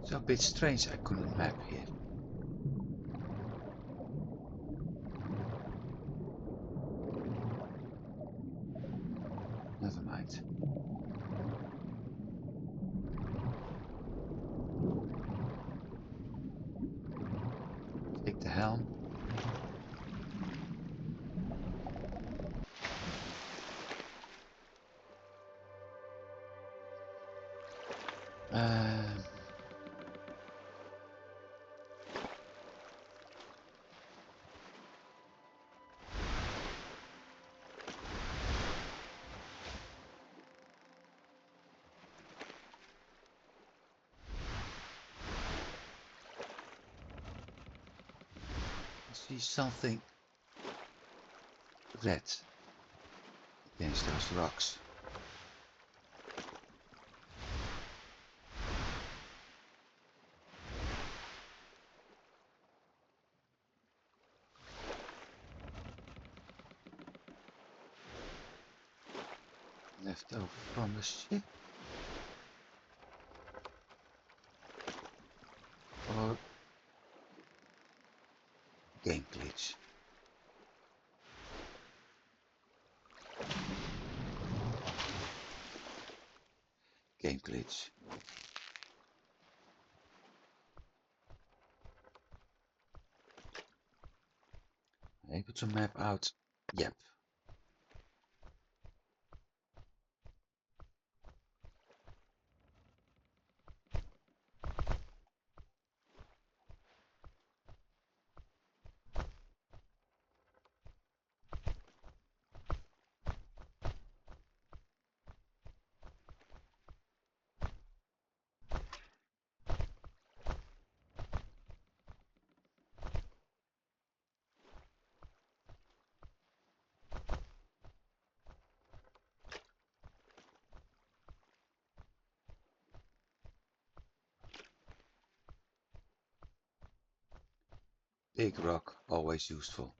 So a bit strange I couldn't map here. Never mind. Take the helm. See something red against those rocks. Left over from the ship. Or game glitch. Game glitch. Able to map out. Yep. Big rock, always useful.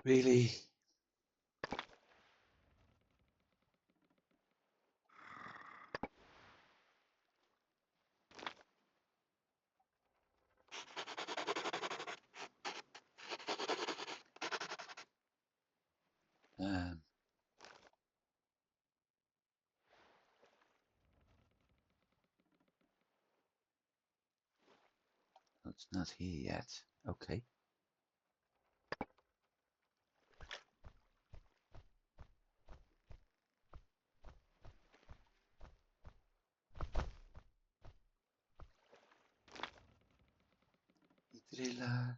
Really? Um, it's not here yet. Okay. Hydrilla,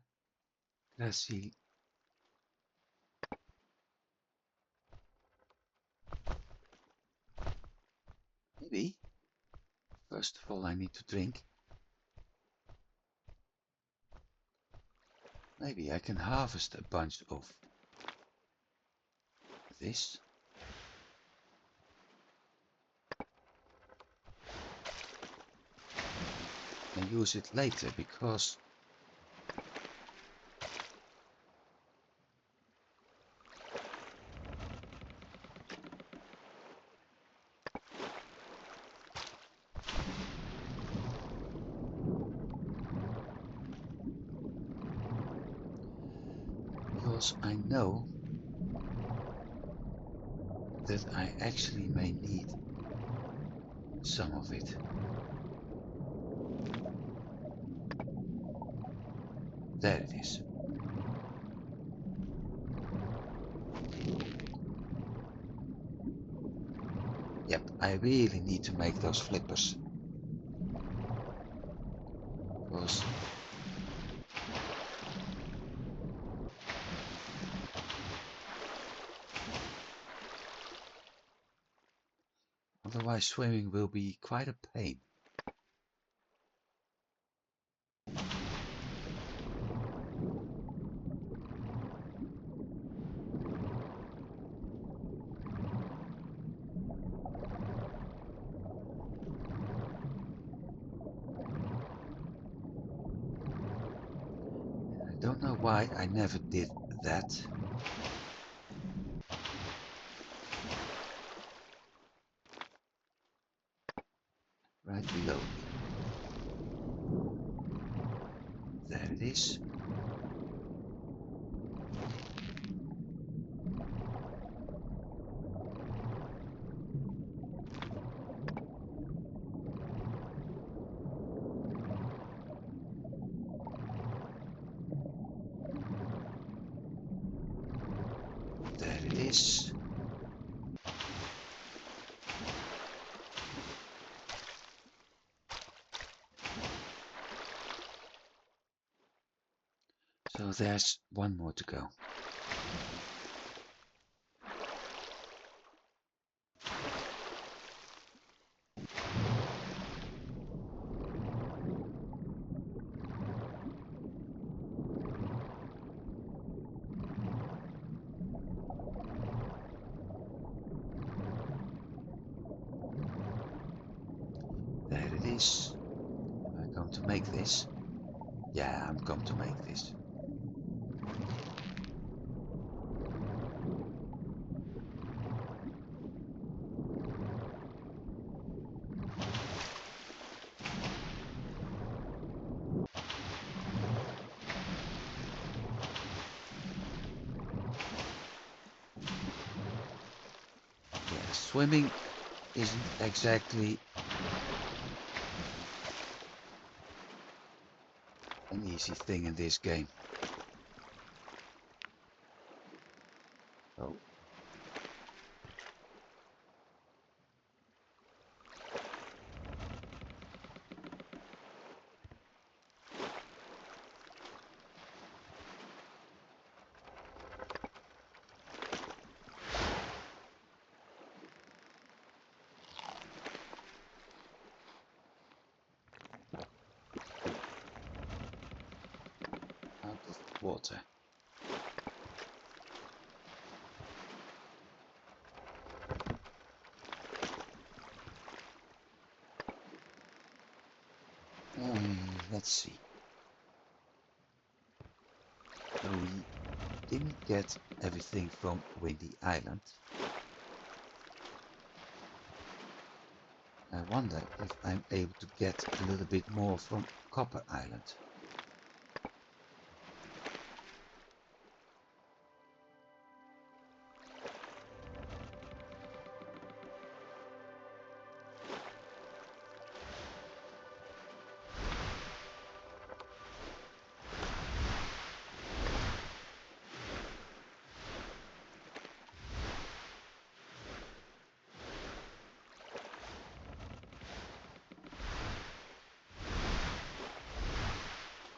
Gracil. Maybe. First of all, I need to drink. Maybe I can harvest a bunch of this. And use it later because I know that I actually may need some of it. There it is. Yep, I really need to make those flippers. Because otherwise swimming will be quite a pain. why I never did that. Right below me. There it is. There it is. So there's one more to go. There it is. Am I going to make this? Yeah, I'm going to make this. Yeah, swimming isn't exactly an easy thing in this game. Oh, out of water. Let's see. So we didn't get everything from Windy Island. I wonder if I'm able to get a little bit more from Copper Island.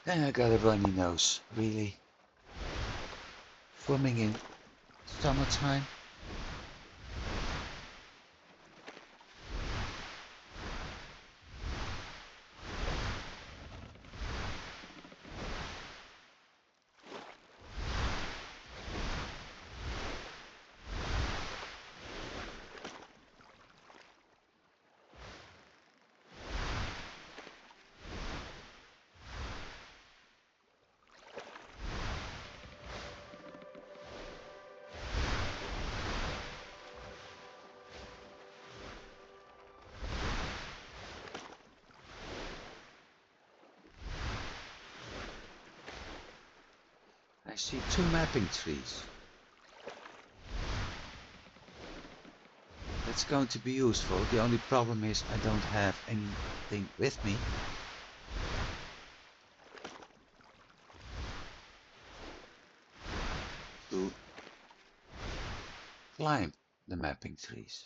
And I got a runny nose, really. Swimming in summertime. I see 2 mapping trees. That's going to be useful. The only problem is I don't have anything with me to climb the mapping trees.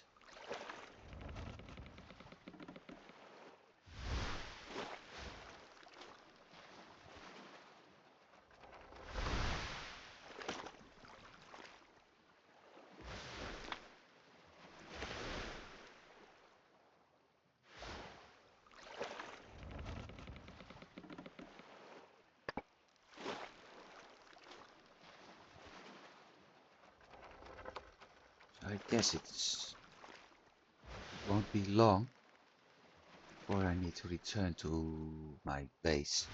So I guess it won't be long before I need to return to my base.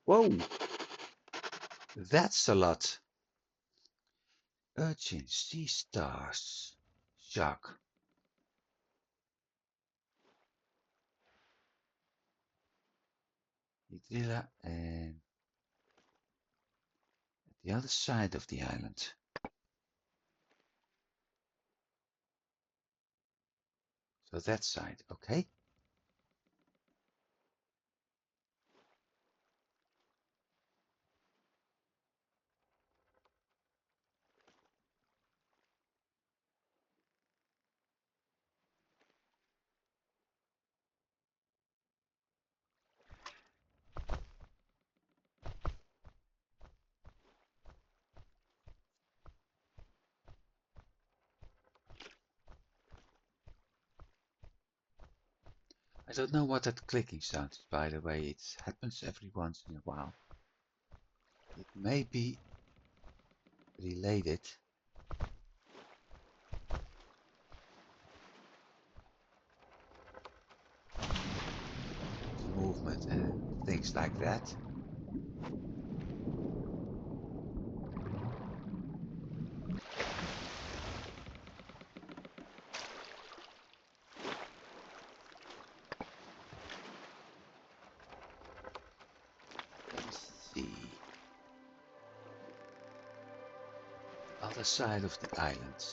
Whoa, that's a lot. Urchin, sea stars, shark. Hydrilla and the other side of the island. So that side, okay. I don't know what that clicking sound is, by the way. It happens every once in a while. It may be related to movement and things like that. Let me see. Other side of the island.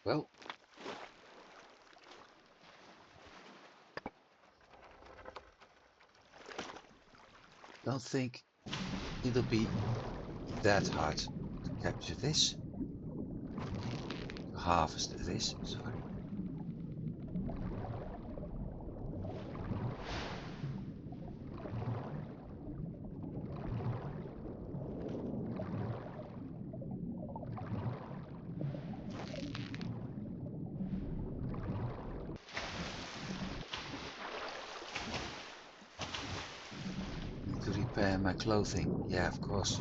Well, don't think it'll be that hard to capture this. To harvest this, sorry. Need to repair my clothing. Yeah, of course.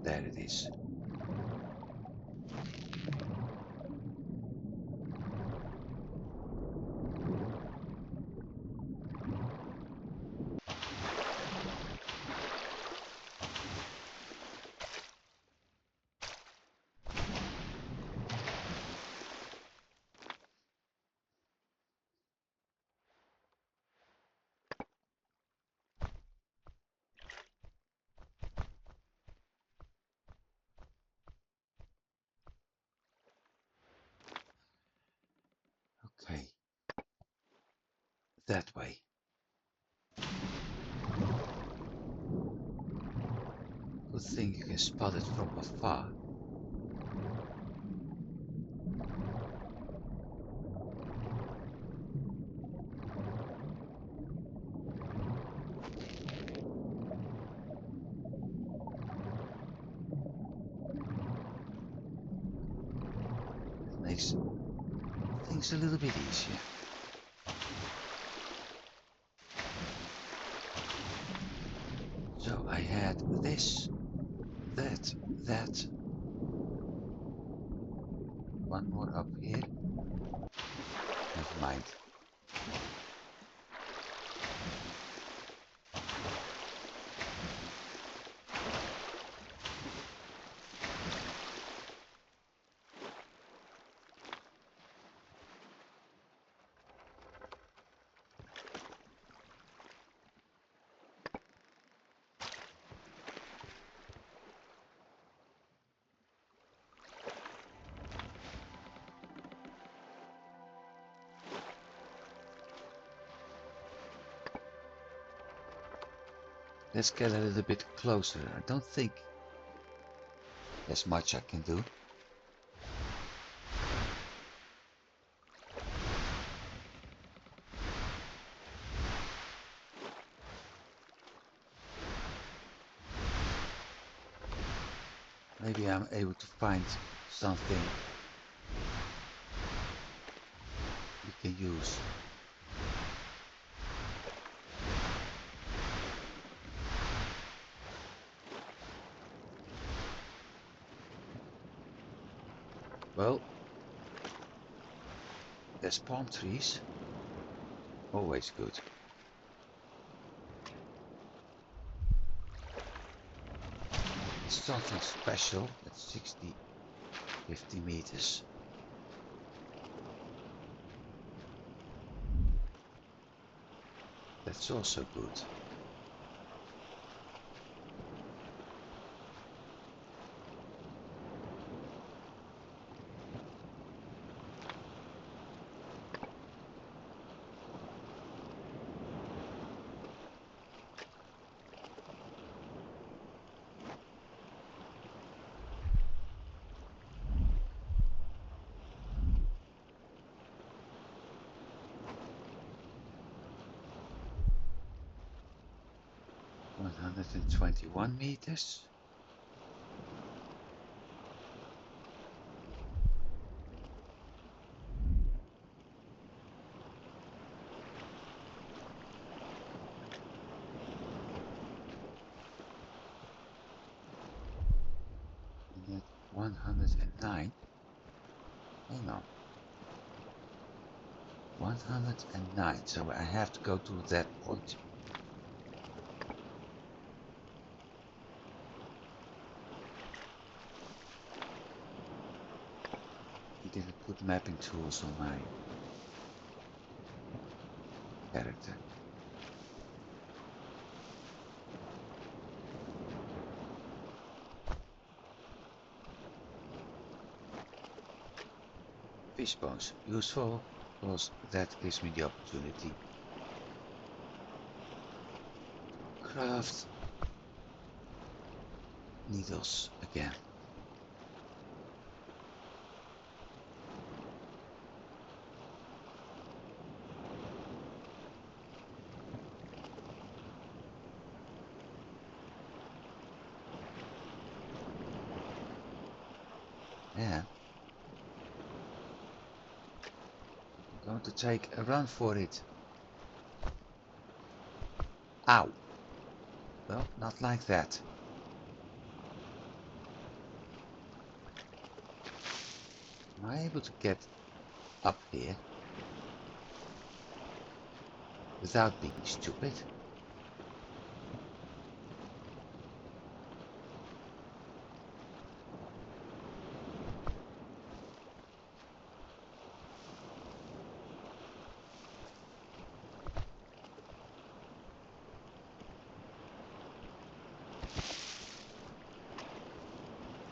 There it is. Okay. That way. Good thing you can spot it from afar. It makes things a little bit easier. So I had this, that, that. One more up here. Never mind. Let's get a little bit closer. I don't think there's much I can do. Maybe I'm able to find something we can use. Well, there's palm trees. Always good. It's something special at 50 meters. That's also good. One 121 meters. And at 109. Hang on. 109. So I have to go to that point. He didn't put mapping tools on my character. Fish bones, useful, because that gives me the opportunity to craft needles again. And I'm going to take a run for it. Ow! Well, not like that. Am I able to get up here without being stupid?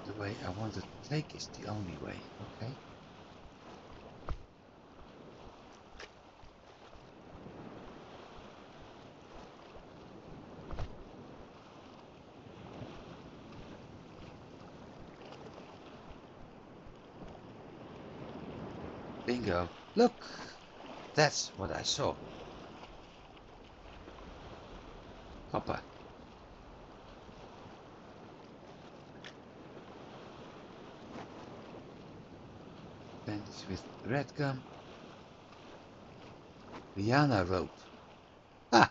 The way I want to take is the only way, okay? Bingo. Look! That's what I saw. Copper. Bandage with red gum. Liana rope. Ah!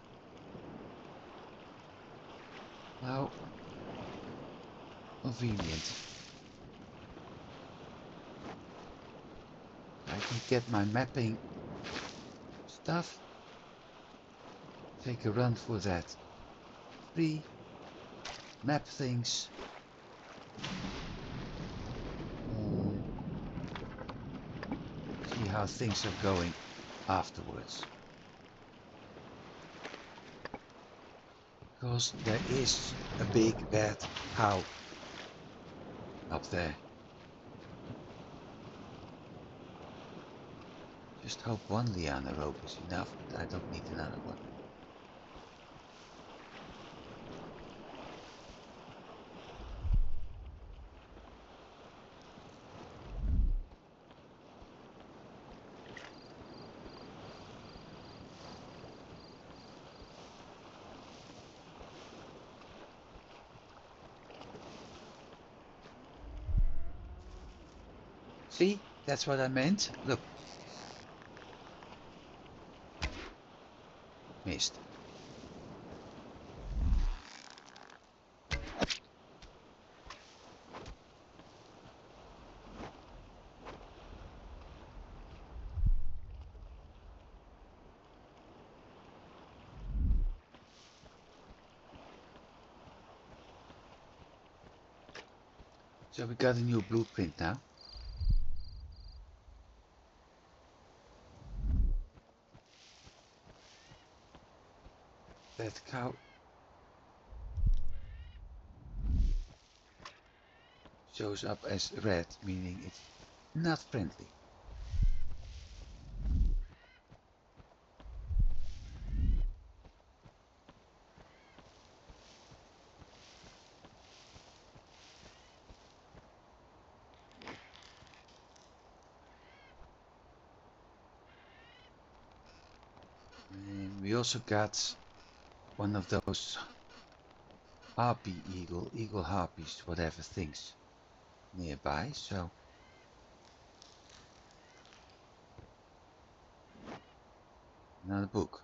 How convenient. I can get my mapping stuff. Take a run for that. 3 map things. And see how things are going afterwards. Because there is a big bad cow up there. Just hope one liana rope is enough, but I don't need another one. See, that's what I meant. Look. Missed. So we got a new blueprint now. That cow shows up as red, meaning it's not friendly. And we also got one of those harpy eagle harpies, whatever things nearby, so another book.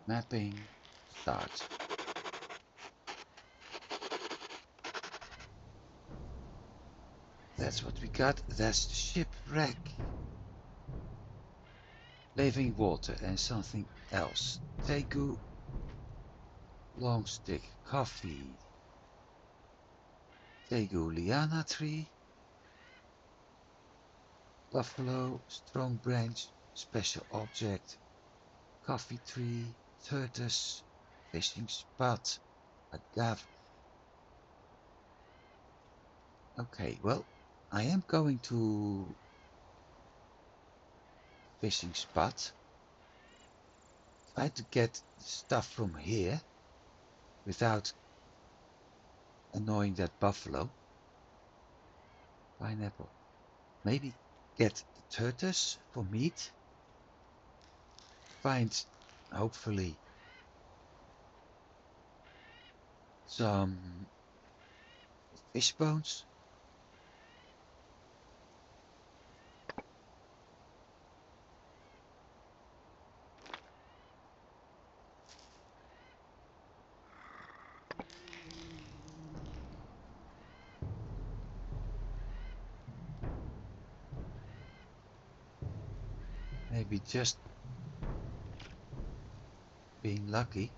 Mapping, start. That's what we got. That's the shipwreck. Living water and something else. Tegu, long stick, coffee. Tegu, liana tree. Buffalo, strong branch, special object. Coffee tree, tortoise, fishing spot, agave. Okay, well, I am going to fishing spot. Try to get stuff from here without annoying that buffalo. Pineapple. Maybe get the tortoise for meat. Find, hopefully, some fish bones. Maybe just being lucky.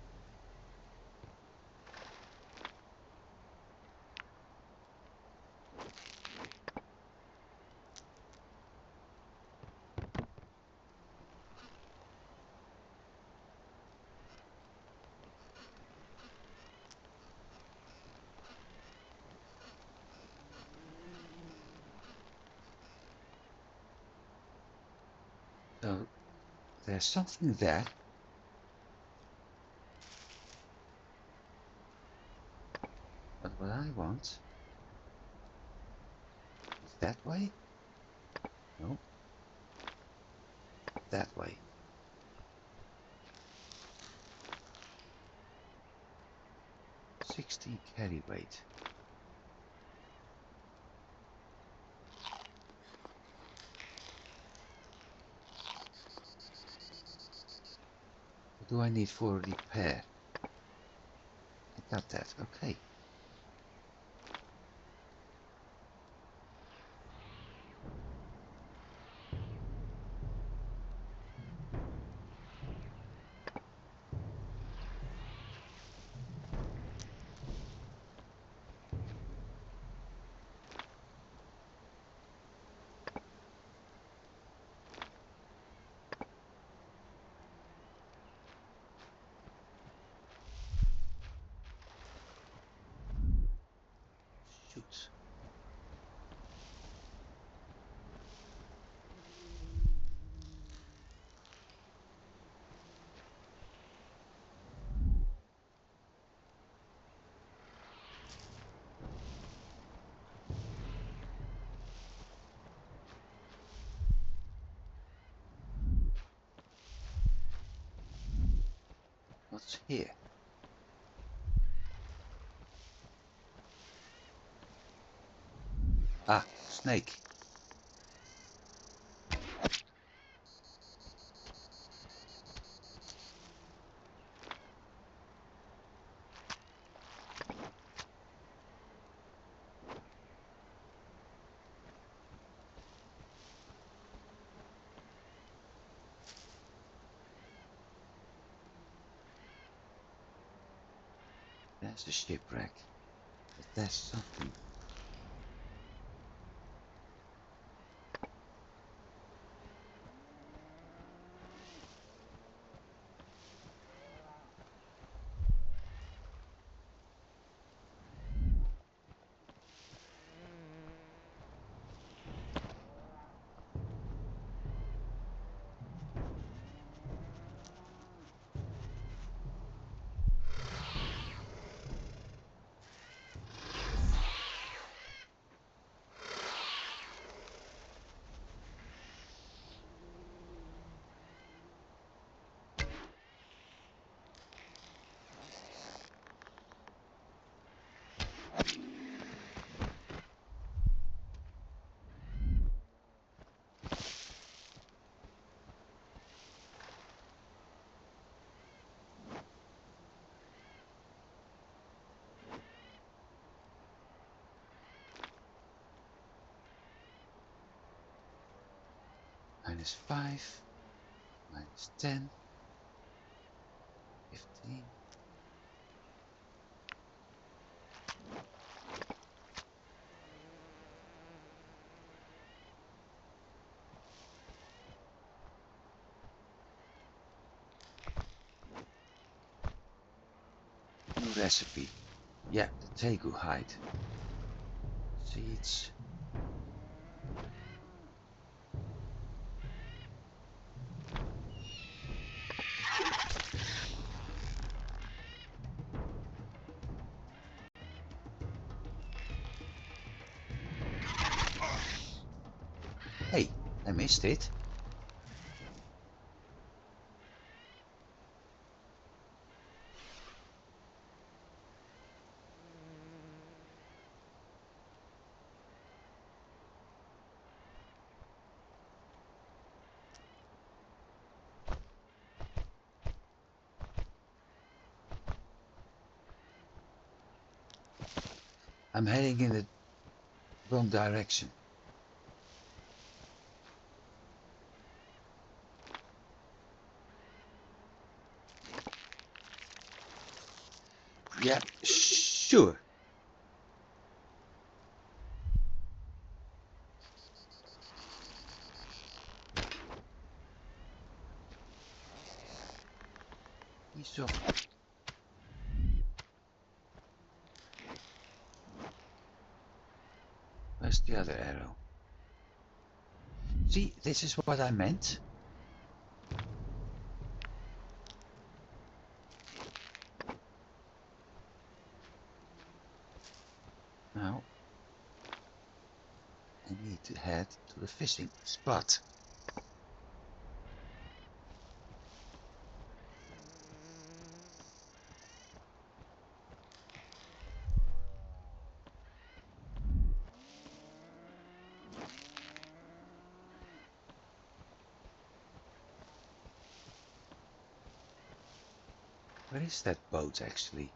So there's something there. But what I want is that way. No, that way. 16 carry weight. What do I need for repair? I got that, okay. What's here? Ah, snake. There's the shipwreck. But there's something. -5, -10, 15. New recipe. Yeah, the tegu hide. Seeds. Hey, I missed it. I'm heading in the wrong direction. Yeah, sure. Piece of. Where's the other arrow? See, this is what I meant. Now, I need to head to the fishing spot. Where is that boat actually?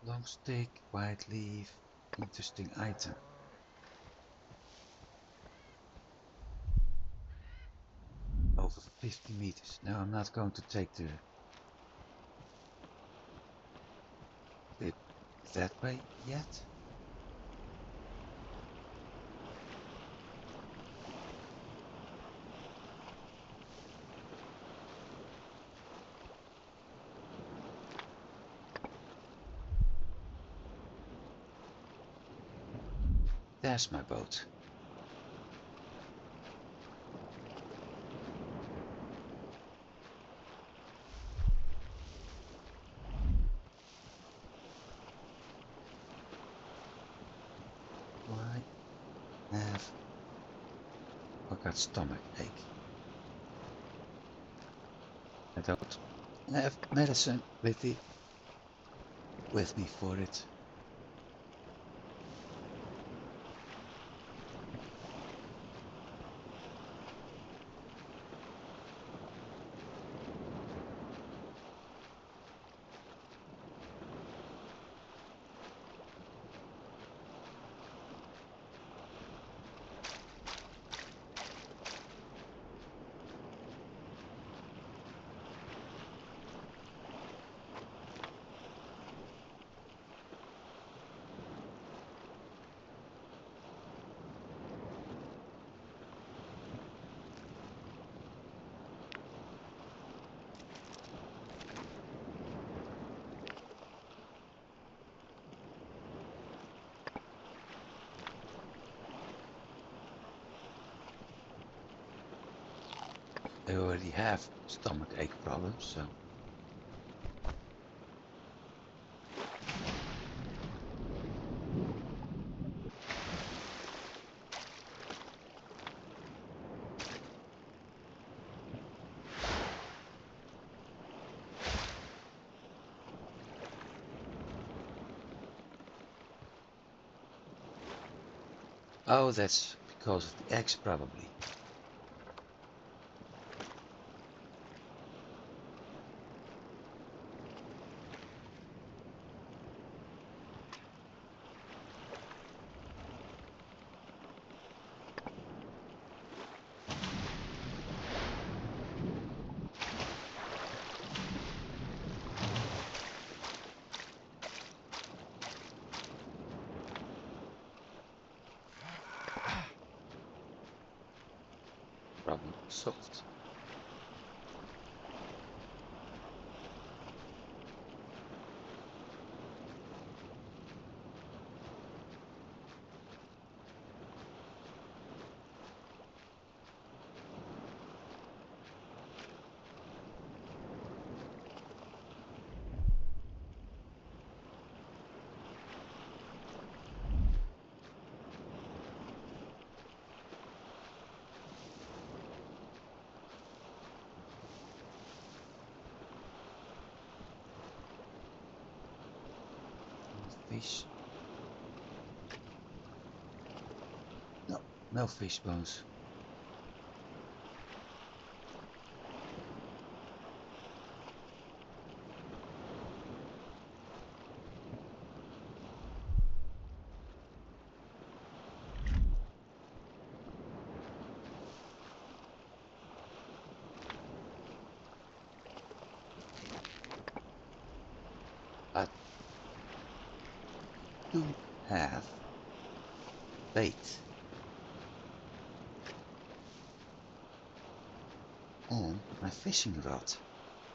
Long stick, white leaf, interesting item. Over 50 meters. No, I'm not going to take the clip that way yet. There's my boat. got stomach ache. I don't have medicine with me for it. I already have stomach ache problems, so oh, that's because of the eggs probably. Problem solved. Fish. No, no fish bones. I do have bait and my fishing rod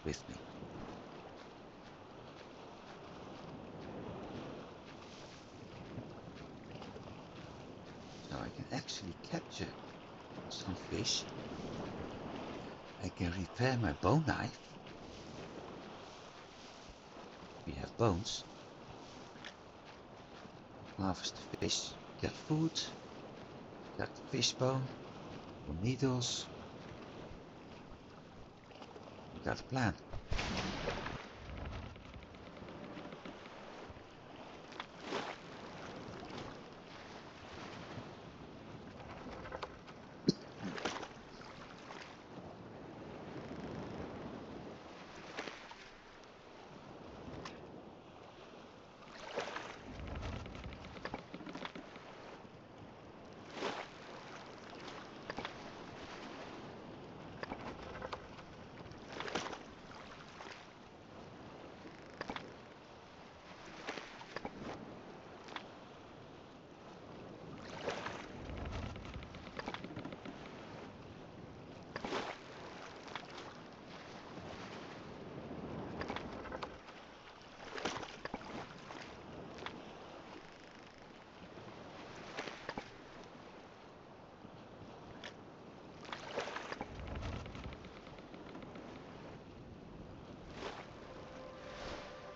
with me. So I can actually capture some fish. I can repair my bone knife. We have bones. Harvest the fish, get food, get the fish bone, or needles. We got a plan.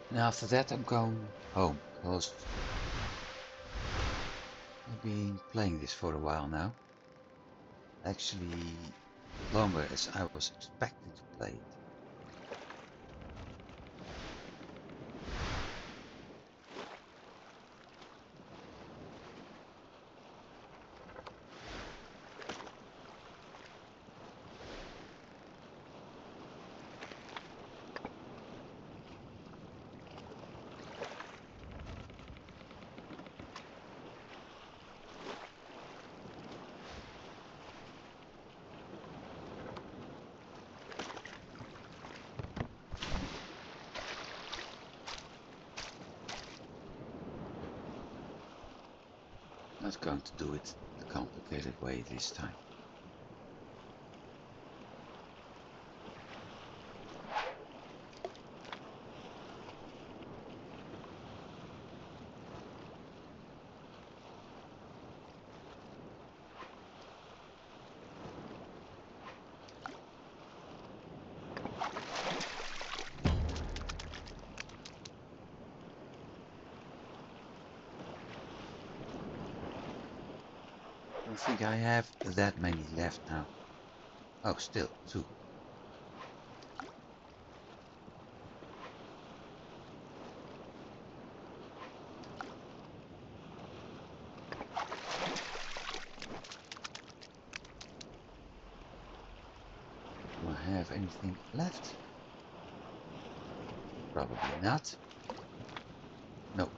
And after that I'm going home, because I've been playing this for a while now. actually longer as I was expecting to play it. Not going to do it the complicated way this time. I don't think I have that many left now. Oh, still 2. Do I have anything left? Probably not. No.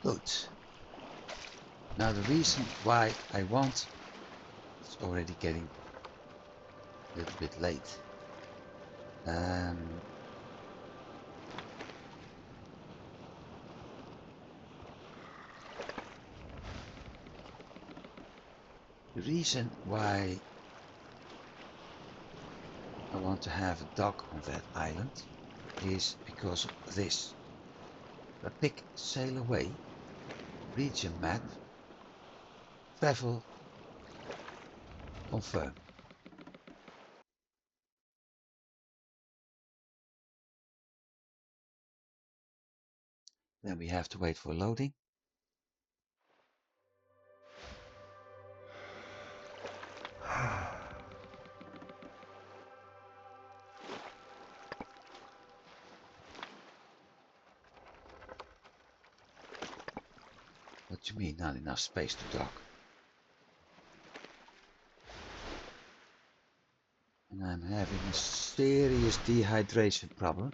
Good. Now the reason why I want, it's already getting a little bit late. The reason why I want to have a dock on that island is because of this. I pick sail away, region map, travel, confirm. Then we have to wait for loading. What do you mean not enough space to dock? And I'm having a serious dehydration problem.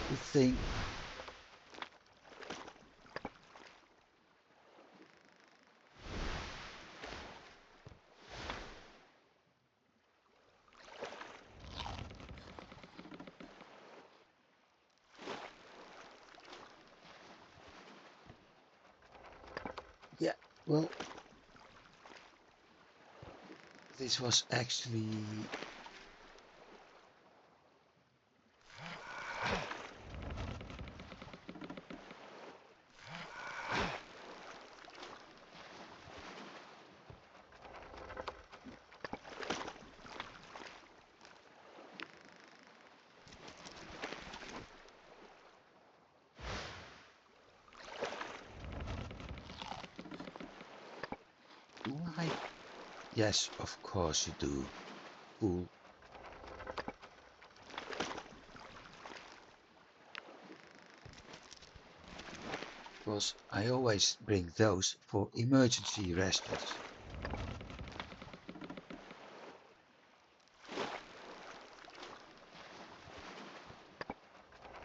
Good thing yeah, well, this was actually why? Yes, of course you do, fool. Because I always bring those for emergency rescues.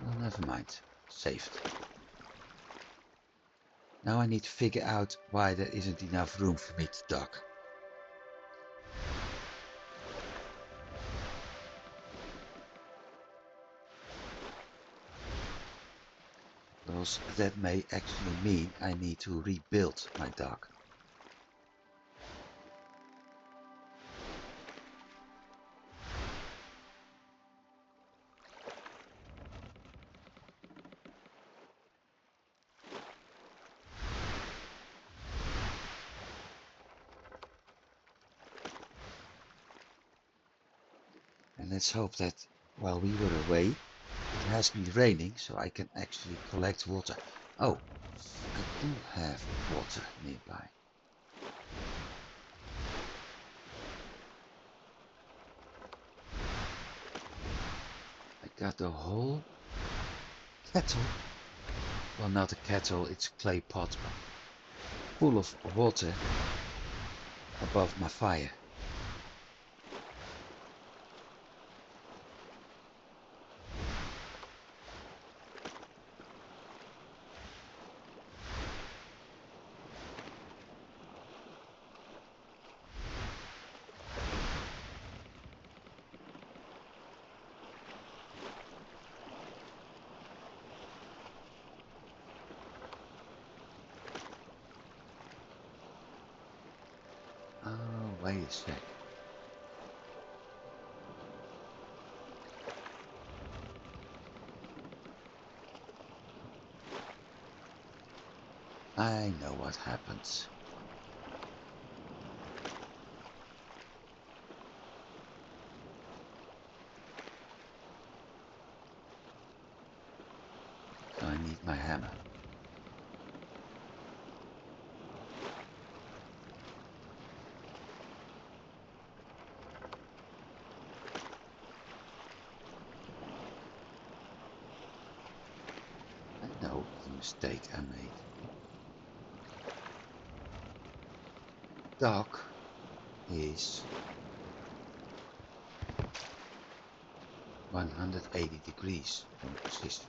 Well, never mind. Saved. Now I need to figure out why there isn't enough room for me to dock. because that may actually mean I need to rebuild my dock. And let's hope that while we were away, it has been raining so I can actually collect water. Oh, I do have water nearby. I got a whole kettle. Well, not a kettle, it's a clay pot, but full of water above my fire. Oh, wait a sec. I know what happens. So I need my hammer. I know the mistake I made. Dock is 180 degrees from position.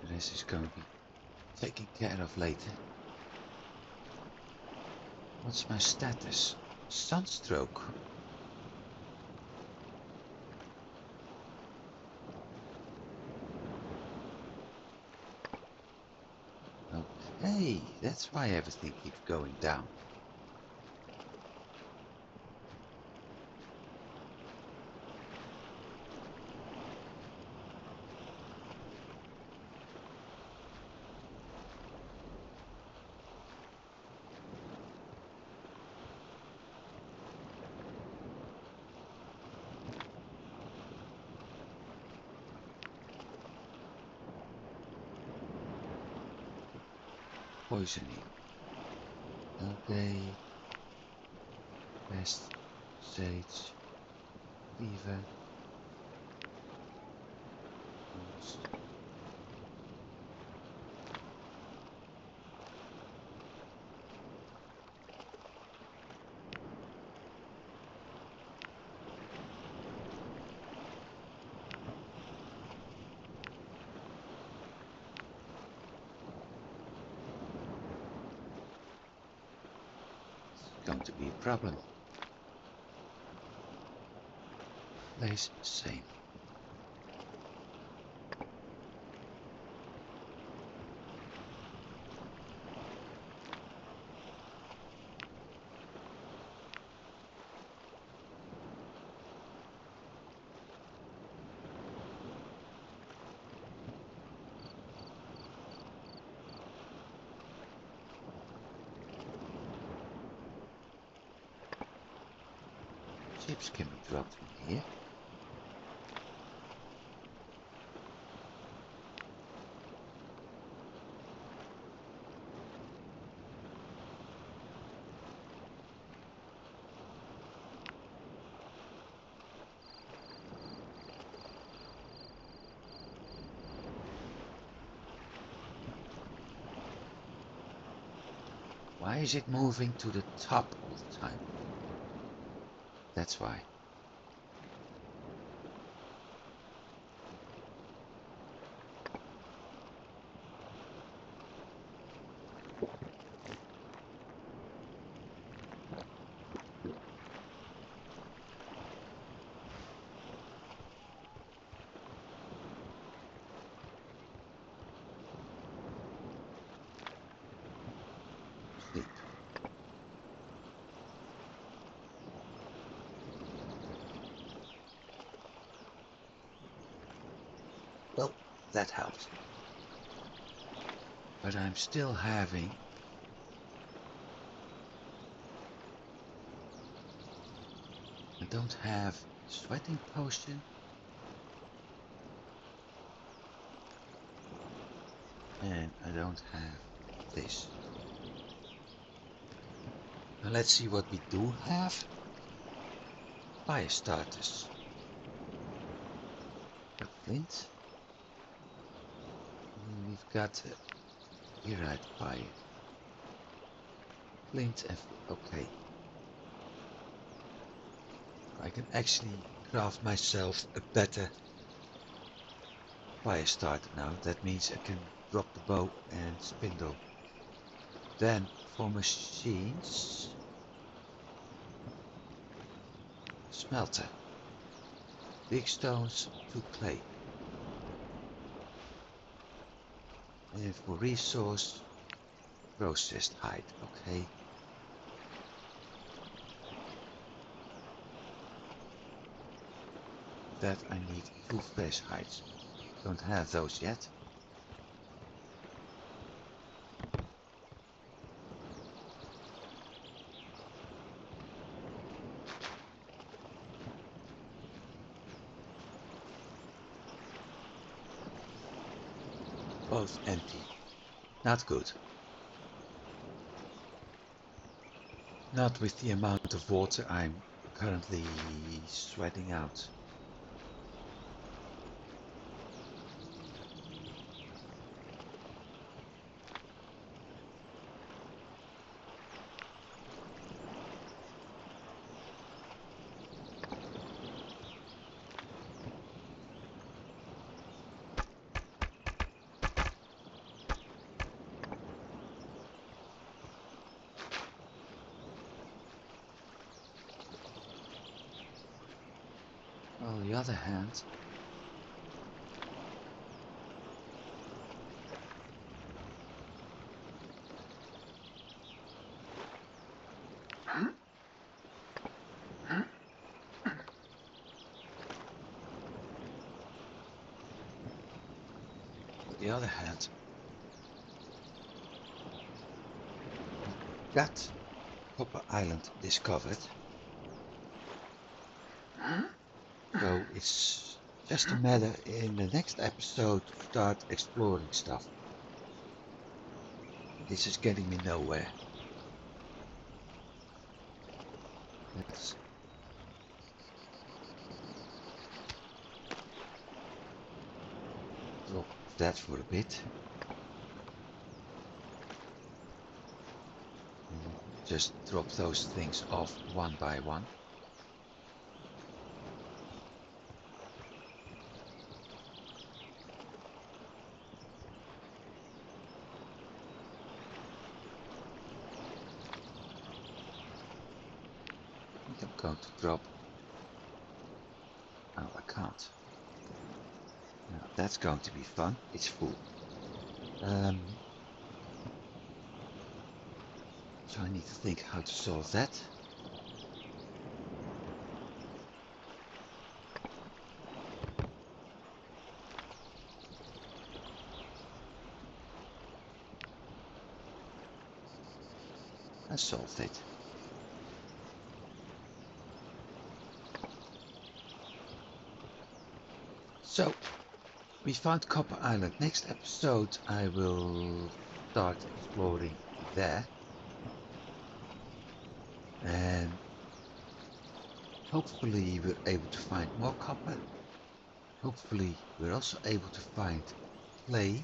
The rest is going to be taken care of later. What's my status? Sunstroke. Okay, that's why everything keeps going down. Poisoning. Okay. Pest, sage, fever. Oops. It's going to be a problem. Place same. Chips can be dropped in here. Why is it moving to the top all the time? That's why. Sleep. Well, that helps. But I'm still having I don't have sweating potion. And I don't have this. Now let's see what we do have. Fire starters. A flint. And we've got Irrite fire. Flint and okay. I can actually craft myself a better fire starter now. That means I can drop the bow and spindle. Then for machines, smelter, big stones to clay. And for resource, processed hide. Okay. That I need 2 flesh hides. Don't have those yet. Both empty. Not good. Not with the amount of water I'm currently sweating out. On the other hand, we got Copper Island discovered. So it's just a matter in the next episode to start exploring stuff. This is getting me nowhere. Let's drop that for a bit. And just drop those things off one by one. I think I'm going to drop. Oh, I can't. Now that's going to be fun. It's full. So I need to think how to solve that. I solved it. So, we found Copper Island. Next episode I will start exploring there. And hopefully we're able to find more copper. Hopefully we're also able to find clay.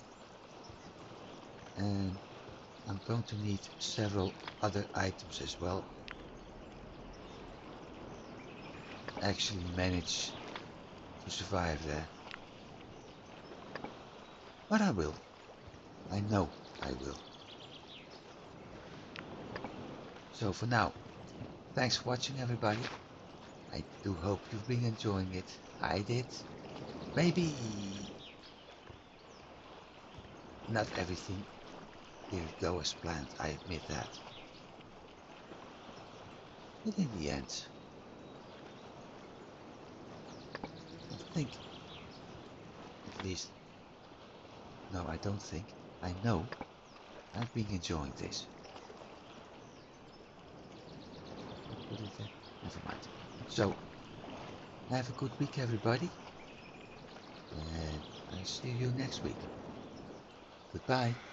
And I'm going to need several other items as well. Actually manage to survive there. But I will. I know I will. So for now, thanks for watching everybody. I do hope you've been enjoying it. I did. Maybe not everything didn't go as planned, I admit that. But in the end, I think, at least, no, I don't think, I know I've been enjoying this. Put it there. Never mind. So, have a good week everybody, and I'll see you next week. Goodbye.